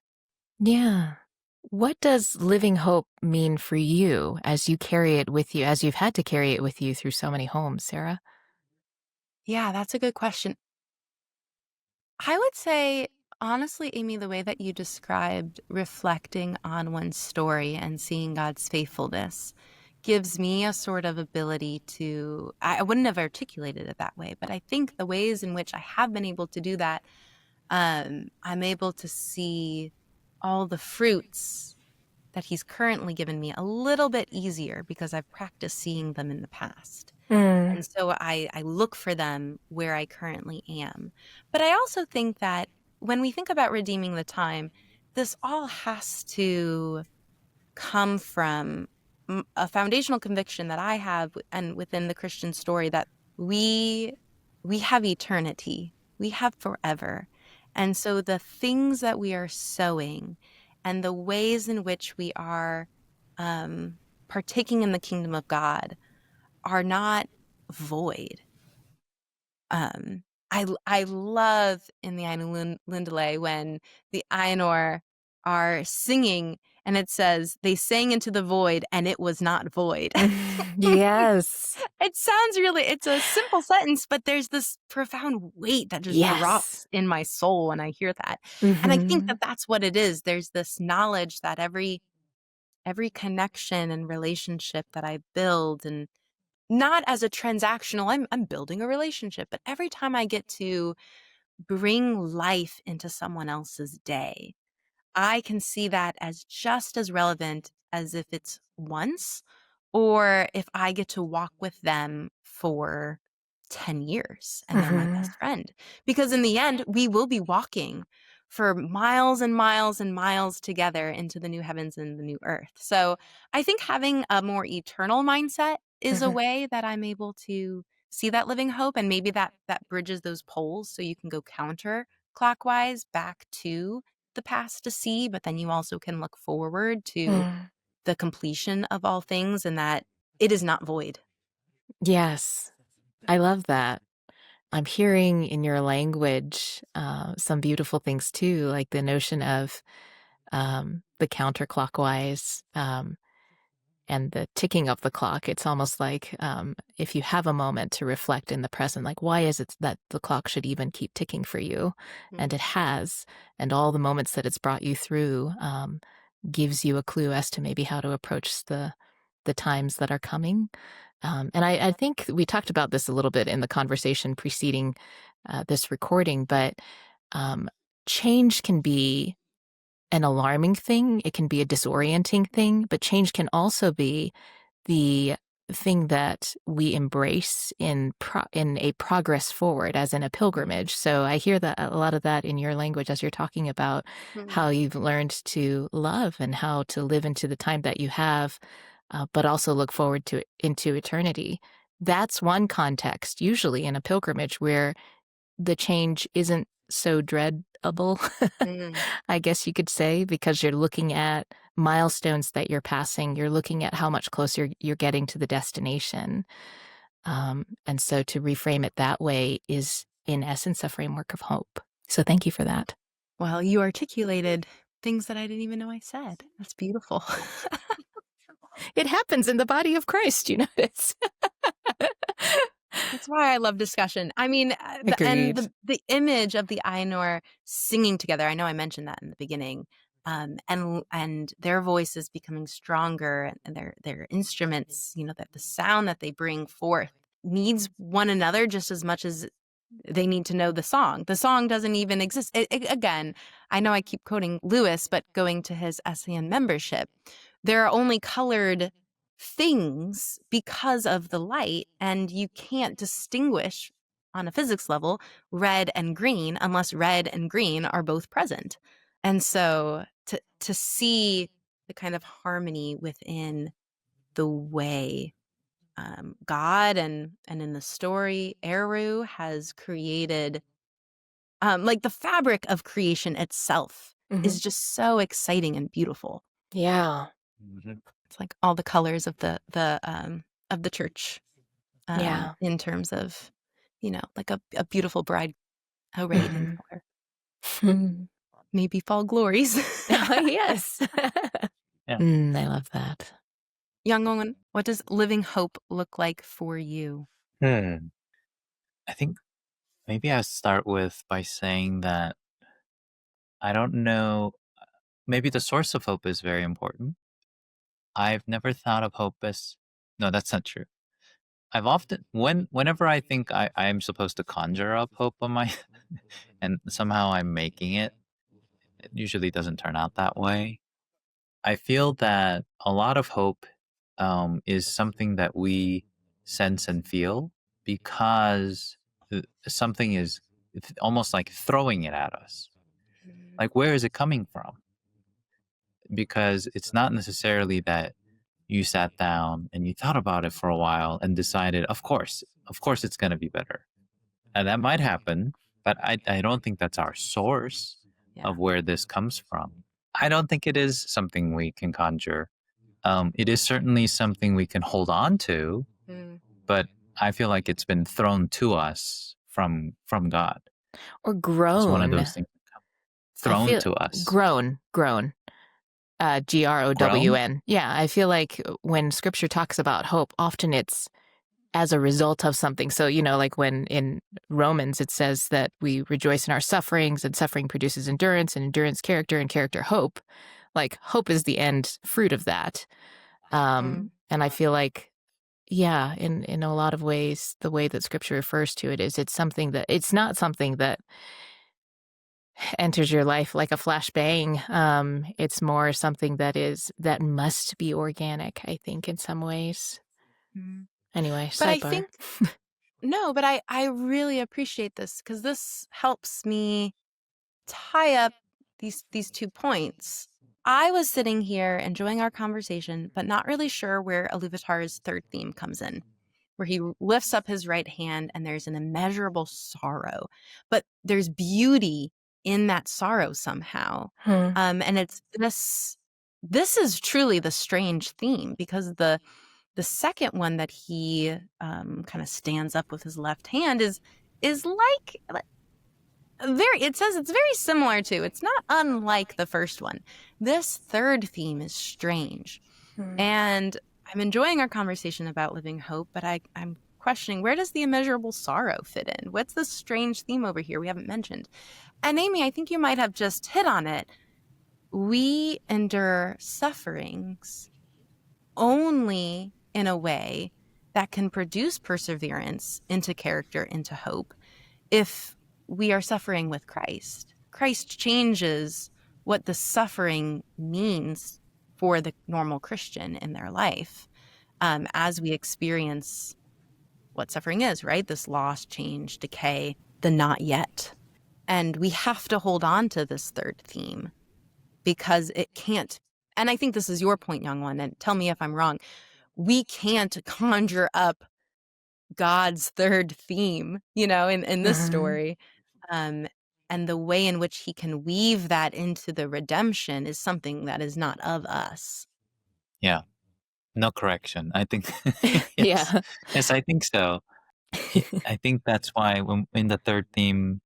Speaker 4: Yeah. What does living hope mean for you as you carry it with you, as you've had to carry it with you through so many homes, Sarah?
Speaker 3: Yeah, that's a good question. I would say, honestly, Amy, the way that you described reflecting on one's story and seeing God's faithfulness gives me a sort of ability to, I wouldn't have articulated it that way, but I think the ways in which I have been able to do that, I'm able to see all the fruits that he's currently given me a little bit easier because I've practiced seeing them in the past. And so I look for them where I currently am. But I also think that when we think about redeeming the time, this all has to come from a foundational conviction that I have and within the Christian story that we have eternity. We have forever. And so the things that we are sowing and the ways in which we are partaking in the kingdom of God are not void. I love in the Ainulindalë when the Ainur are singing and it says they sang into the void and it was not void.
Speaker 4: Yes.
Speaker 3: It sounds it's a simple sentence, but there's this profound weight that just drops in my soul when I hear that. And I think that that's what it is. There's this knowledge that every connection and relationship that I build, and not as a transactional, I'm building a relationship, but every time I get to bring life into someone else's day, I can see that as just as relevant as if it's once or if I get to walk with them for 10 years and they're my best friend. Because in the end, we will be walking for miles and miles and miles together into the new heavens and the new earth. So I think having a more eternal mindset is a way that I'm able to see that living hope, and maybe that bridges those poles so you can go counterclockwise back to the past to see, but then you also can look forward to the completion of all things and that it is not void.
Speaker 4: Yes, I love that. I'm hearing in your language some beautiful things too, like the notion of the counterclockwise and the ticking of the clock. It's almost like if you have a moment to reflect in the present, like why is it that the clock should even keep ticking for you? And it has, and all the moments that it's brought you through gives you a clue as to maybe how to approach the times that are coming. And I think we talked about this a little bit in the conversation preceding this recording, but change can be an alarming thing. It can be a disorienting thing, but change can also be the thing that we embrace in a progress forward, as in a pilgrimage. So I hear that a lot of that in your language as you're talking about how you've learned to love and how to live into the time that you have, but also look forward to into eternity. That's one context, usually in a pilgrimage, where the change isn't so dreadable, I guess you could say, because you're looking at milestones that you're passing. You're looking at how much closer you're getting to the destination. And so to reframe it that way is, in essence, a framework of hope. So thank you for that.
Speaker 3: Well, you articulated things that I didn't even know I said. That's beautiful.
Speaker 4: It happens in the body of Christ, you notice.
Speaker 3: That's why I love discussion. I mean, the image of the Ainur singing together, I know I mentioned that in the beginning, and their voices becoming stronger, and their instruments, that the sound that they bring forth needs one another just as much as they need to know the song. The song doesn't even exist. Again, I know I keep quoting Lewis, but going to his SEN membership, there are only colored things because of the light, and you can't distinguish on a physics level red and green unless red and green are both present. And so to see the kind of harmony within the way God and in the story, Eru has created, like the fabric of creation itself is just so exciting and beautiful.
Speaker 4: Yeah.
Speaker 3: It's like all the colors of the church.
Speaker 4: Yeah.
Speaker 3: In terms of, like a beautiful bride arrayed in color. Maybe fall glories.
Speaker 4: Yes.
Speaker 5: Yeah.
Speaker 4: I love that.
Speaker 3: Yongwon, what does living hope look like for you?
Speaker 5: I think maybe I'll start by saying that I don't know, maybe the source of hope is very important. I've never thought of hope as, no, that's not true. I've often, whenever I think I'm supposed to conjure up hope on my, and somehow I'm making it usually doesn't turn out that way. I feel that a lot of hope is something that we sense and feel because something is almost like throwing it at us. Like, where is it coming from? Because it's not necessarily that you sat down and you thought about it for a while and decided, of course it's going to be better. And that might happen, but I don't think that's our source of where this comes from. I don't think it is something we can conjure. It is certainly something we can hold on to, but I feel like it's been thrown to us from God.
Speaker 4: Or grown.
Speaker 5: It's one of those things thrown to us.
Speaker 4: Grown. Grown. Yeah, I feel like when scripture talks about hope, often it's as a result of something. So, like when in Romans it says that we rejoice in our sufferings, and suffering produces endurance, and endurance character, and character hope. Like, hope is the end fruit of that. And I feel like, yeah, in a lot of ways, the way that scripture refers to it is it's not something that enters your life like a flashbang. It's more something that must be organic, I think, in some ways. Anyway,
Speaker 3: but
Speaker 4: sidebar.
Speaker 3: I think no, but I really appreciate this because this helps me tie up these 2 points. I was sitting here enjoying our conversation, but not really sure where Iluvatar's third theme comes in, where he lifts up his right hand and there's an immeasurable sorrow, but there's beauty in that sorrow somehow. And it's this is truly the strange theme, because the second one that he kind of stands up with his left hand is like it says it's very similar to, it's not unlike the first one. This third theme is strange. And I'm enjoying our conversation about living hope, but I'm questioning, where does the immeasurable sorrow fit in? What's this strange theme over here we haven't mentioned? And Amy, I think you might have just hit on it. We endure sufferings only in a way that can produce perseverance into character, into hope, if we are suffering with Christ. Christ changes what the suffering means for the normal Christian in their life, as we experience what suffering is, right? This loss, change, decay, the not yet. And we have to hold on to this third theme, because it can't, and I think this is your point, Yongwon, and tell me if I'm wrong, we can't conjure up God's third theme, in this story. And the way in which he can weave that into the redemption is something that is not of us.
Speaker 5: Yeah. No correction. I think,
Speaker 4: Yeah.
Speaker 5: Yes, I think so. I think that's why when in the third theme,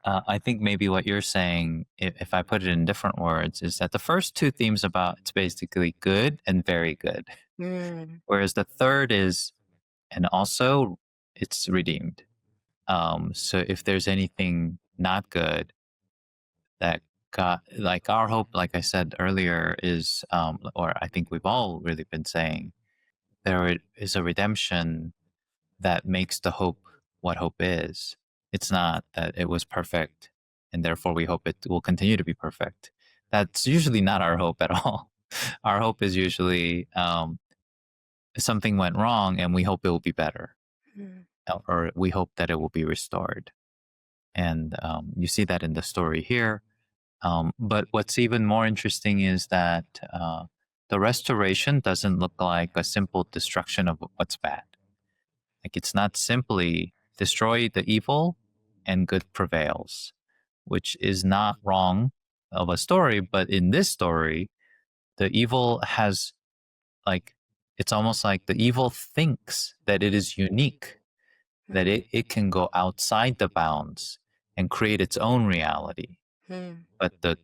Speaker 5: I think maybe what you're saying, if I put it in different words, is that the first 2 themes it's basically good and very good. Whereas the third is, and also it's redeemed. So if there's anything not good that God, like our hope, like I said earlier, is, or I think we've all really been saying, there is a redemption that makes the hope what hope is. It's not that it was perfect and therefore we hope it will continue to be perfect. That's usually not our hope at all. Our hope is usually something went wrong and we hope it will be better, or we hope that it will be restored. And you see that in the story here. But what's even more interesting is that the restoration doesn't look like a simple destruction of what's bad. Like, it's not simply destroy the evil and good prevails, which is not wrong of a story. But in this story, the evil has, like, it's almost like the evil thinks that it is unique, that it can go outside the bounds and create its own reality. But the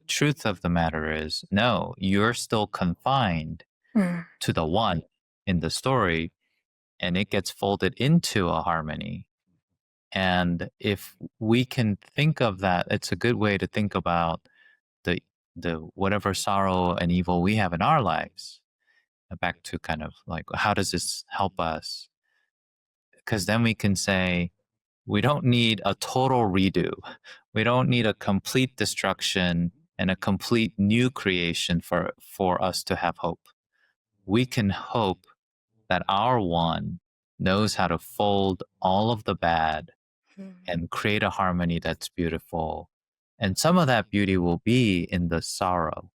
Speaker 5: truth of the matter is, no, you're still confined to the one in the story, and it gets folded into a harmony. And if we can think of that, it's a good way to think about the whatever sorrow and evil we have in our lives. Back to kind of like, how does this help us? Because then we can say, we don't need a total redo. We don't need a complete destruction and a complete new creation for us to have hope. We can hope that our one knows how to fold all of the bad and create a harmony that's beautiful. And some of that beauty will be in the sorrow.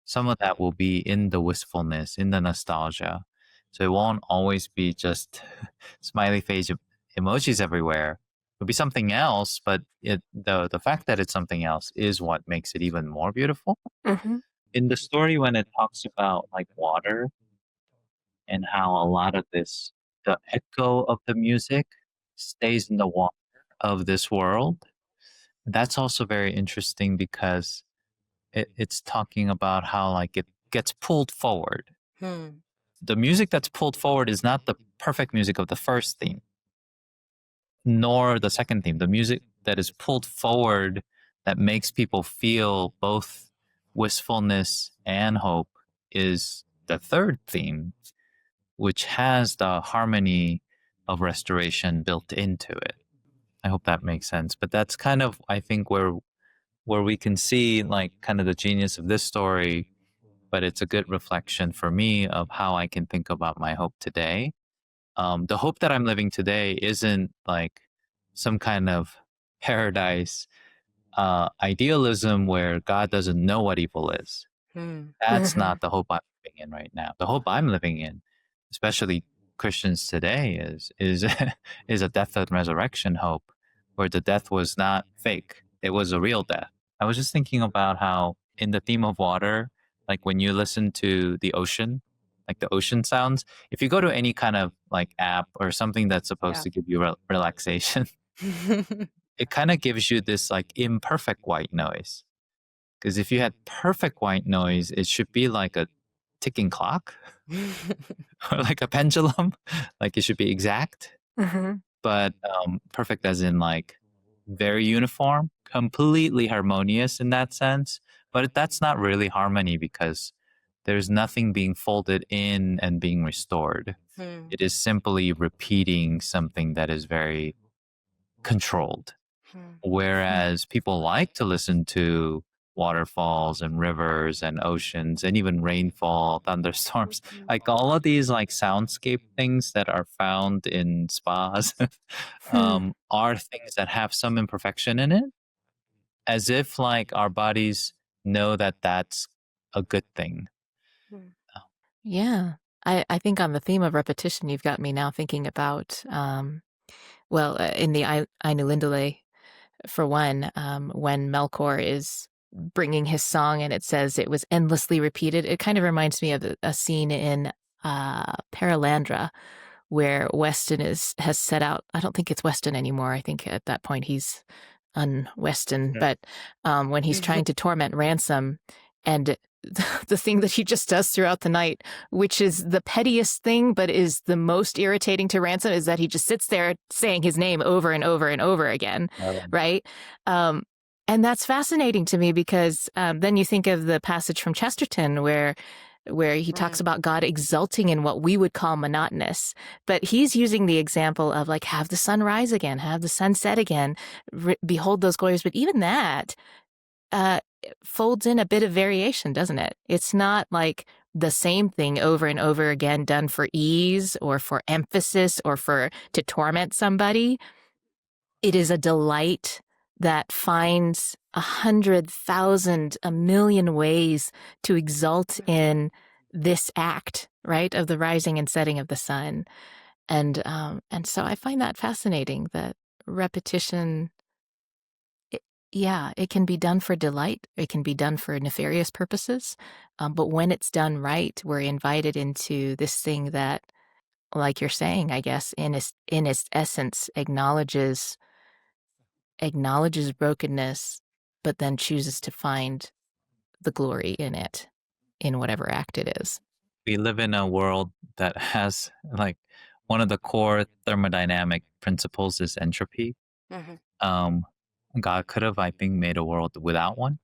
Speaker 5: Some of that will be in the wistfulness, in the nostalgia. So it won't always be just smiley face emojis everywhere. It'll be something else, but the fact that it's something else is what makes it even more beautiful. In the story, when it talks about like water and how a lot of the echo of the music stays in the water of this world, that's also very interesting because it's talking about how like it gets pulled forward. The music that's pulled forward is not the perfect music of the first theme, nor the second theme. The music that is pulled forward that makes people feel both wistfulness and hope is the third theme, which has the harmony of restoration built into it. I hope that makes sense. But that's kind of, I think, where we can see like kind of the genius of this story, but it's a good reflection for me of how I can think about my hope today. The hope that I'm living today isn't like some kind of paradise idealism where God doesn't know what evil is. That's not the hope I'm living in right now. The hope I'm living in, especially Christians today, is is a death and resurrection hope, where the death was not fake; it was a real death. I was just thinking about how in the theme of water, like when you listen to the ocean, like the ocean sounds, if you go to any kind of like app or something that's supposed to give you relaxation, it kind of gives you this like imperfect white noise. Because if you had perfect white noise, it should be like a ticking clock or like a pendulum. Like it should be exact. But perfect as in like very uniform, completely harmonious in that sense. But that's not really harmony because there's nothing being folded in and being restored. It is simply repeating something that is very controlled. Whereas people like to listen to waterfalls and rivers and oceans and even rainfall, thunderstorms, like all of these like soundscape things that are found in spas are things that have some imperfection in it, as if like our bodies know that that's a good thing.
Speaker 4: Yeah. I think on the theme of repetition, you've got me now thinking about, in the Ainulindalë, for one, when Melkor is bringing his song and it says it was endlessly repeated, it kind of reminds me of a scene in Paralandra where Weston has set out. I don't think it's Weston anymore. I think at that point he's un-Weston. But when he's trying to torment Ransom, and the thing that he just does throughout the night, which is the pettiest thing, but is the most irritating to Ransom, is that he just sits there saying his name over and over and over again, right? And that's fascinating to me because then you think of the passage from Chesterton where he talks about God exulting in what we would call monotonous. But he's using the example of like, have the sun rise again, have the sun set again, behold those glories. But even that folds in a bit of variation, doesn't it? It's not like the same thing over and over again done for ease or for emphasis or to torment somebody. It is a delight that finds 100,000, 1,000,000 ways to exult in this act, right, of the rising and setting of the sun. And so I find that fascinating, that repetition, it can be done for delight. It can be done for nefarious purposes. But when it's done right, we're invited into this thing that, like you're saying, I guess, in its essence, acknowledges brokenness, but then chooses to find the glory in it, in whatever act it is.
Speaker 5: We live in a world that has like one of the core thermodynamic principles is entropy. God could have, I think, made a world without one,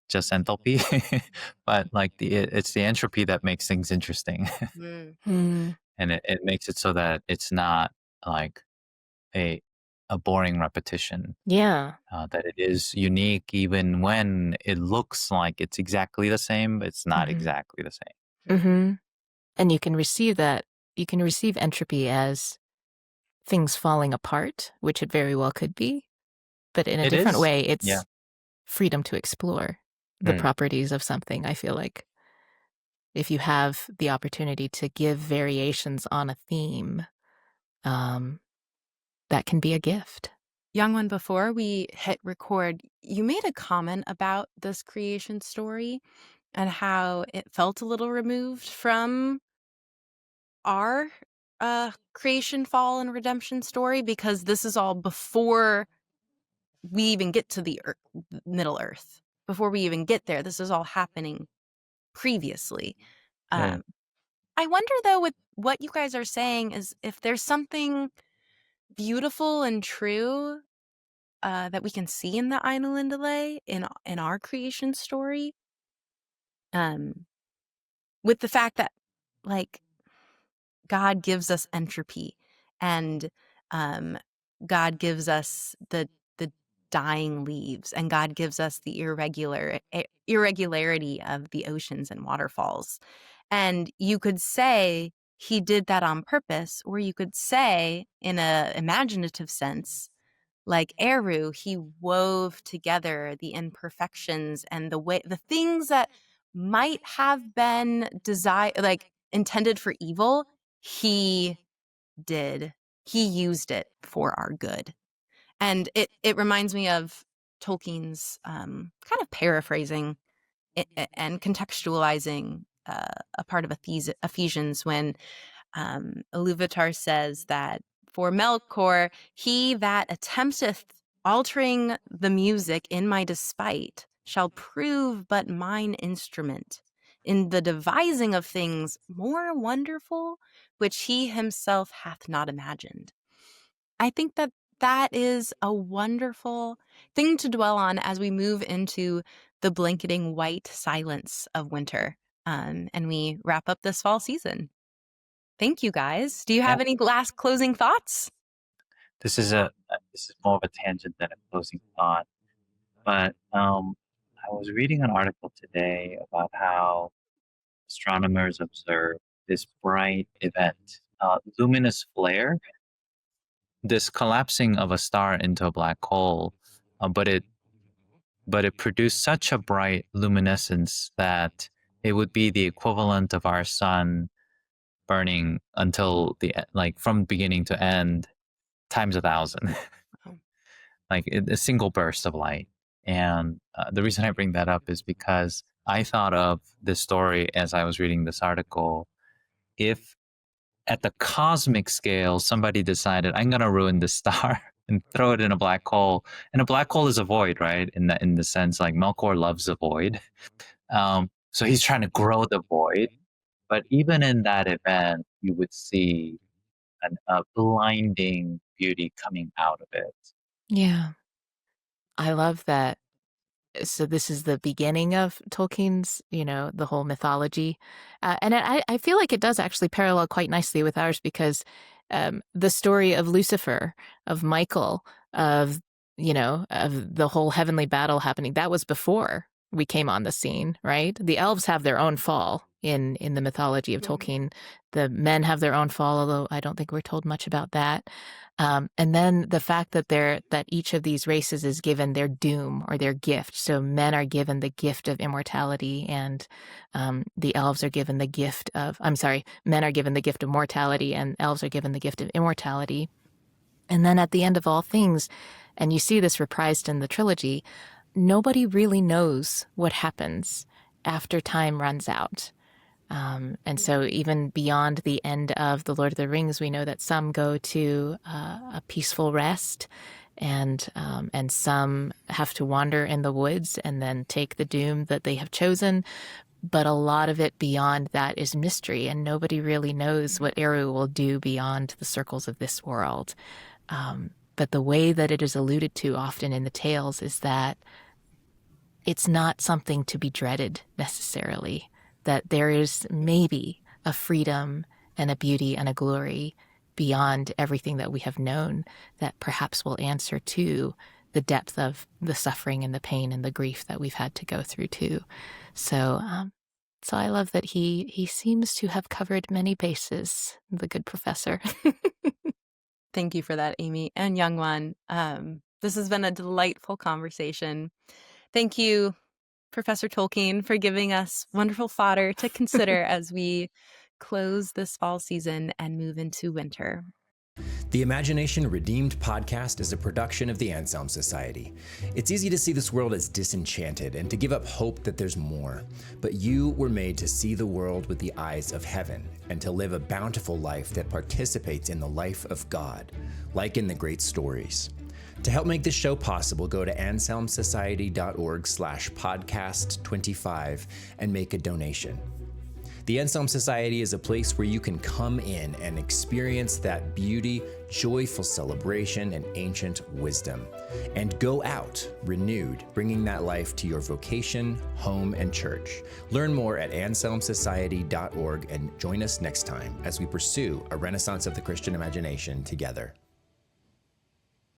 Speaker 5: just enthalpy. But like it's the entropy that makes things interesting, and it makes it so that it's not like a boring repetition. That it is unique even when it looks like it's exactly the same, but it's not exactly the same.
Speaker 4: And you can receive that. You can receive entropy as things falling apart, which it very well could be. But in a
Speaker 5: It
Speaker 4: different
Speaker 5: is.
Speaker 4: way,
Speaker 5: Yeah.
Speaker 4: it's freedom to explore the
Speaker 2: Hmm.
Speaker 4: properties of something, I feel like. If you have the opportunity to give variations on a theme, that can be a gift.
Speaker 3: Yongwon, before we hit record, you made a comment about this creation story and how it felt a little removed from our creation, fall, and redemption story, because this is all before we even get to the Middle Earth. Before we even get there, this is all happening previously.
Speaker 5: Yeah.
Speaker 3: I wonder, though, with what you guys are saying, is if there's something beautiful and true that we can see in the Ainulindalë in our creation story, with the fact that, like, God gives us entropy, and God gives us the dying leaves, and God gives us the irregularity of the oceans and waterfalls. And you could say he did that on purpose, or you could say, in a imaginative sense, like Eru, he wove together the imperfections and the things that might have been intended for evil. He did. He used it for our good. And it reminds me of Tolkien's kind of paraphrasing and contextualizing a part of Ephesians, when Iluvatar says that for Melkor, he that attempteth altering the music in my despite shall prove but mine instrument in the devising of things more wonderful, which he himself hath not imagined. I think that that is a wonderful thing to dwell on as we move into the blanketing white silence of winter, and we wrap up this fall season. Thank you, guys. Do you
Speaker 5: Yeah.
Speaker 3: have any last closing thoughts?
Speaker 5: This is more of a tangent than a closing thought. But I was reading an article today about how astronomers observe this bright event, luminous flare, this collapsing of a star into a black hole, but it produced such a bright luminescence that it would be the equivalent of our sun burning until from beginning to end times 1,000. Like a single burst of light. And the reason I bring that up is because I thought of this story as I was reading this article. If at the cosmic scale, somebody decided, I'm going to ruin this star and throw it in a black hole. And a black hole is a void, right? In the sense, like Melkor loves a void. So he's trying to grow the void. But even in that event, you would see a blinding beauty coming out of it.
Speaker 4: Yeah. I love that. So this is the beginning of Tolkien's, the whole mythology. And I feel like it does actually parallel quite nicely with ours, because the story of Lucifer, of Michael, of the whole heavenly battle happening, that was before we came on the scene, right? The elves have their own fall in the mythology of Tolkien. The men have their own fall, although I don't think we're told much about that. And then the fact that each of these races is given their doom or their gift. So men are given the gift of immortality, and the elves are given the gift of, men are given the gift of mortality, and elves are given the gift of immortality. And then at the end of all things, and you see this reprised in the trilogy, nobody really knows what happens after time runs out. And so even beyond the end of The Lord of the Rings, we know that some go to a peaceful rest, and some have to wander in the woods and then take the doom that they have chosen. But a lot of it beyond that is mystery, and nobody really knows what Eru will do beyond the circles of this world. But the way that it is alluded to often in the tales is that it's not something to be dreaded necessarily, that there is maybe a freedom and a beauty and a glory beyond everything that we have known that perhaps will answer to the depth of the suffering and the pain and the grief that we've had to go through too. So So I love that he seems to have covered many bases, the good professor.
Speaker 3: Thank you for that, Amy and Yongwon. This has been a delightful conversation. Thank you, Professor Tolkien, for giving us wonderful fodder to consider as we close this fall season and move into winter.
Speaker 2: The Imagination Redeemed podcast is a production of the Anselm Society. It's easy to see this world as disenchanted and to give up hope that there's more. But you were made to see the world with the eyes of heaven and to live a bountiful life that participates in the life of God, like in the great stories. To help make this show possible, go to anselmsociety.org/podcast25 and make a donation. The Anselm Society is a place where you can come in and experience that beauty, joyful celebration, and ancient wisdom, and go out renewed, bringing that life to your vocation, home, and church. Learn more at anselmsociety.org and join us next time as we pursue a renaissance of the Christian imagination together.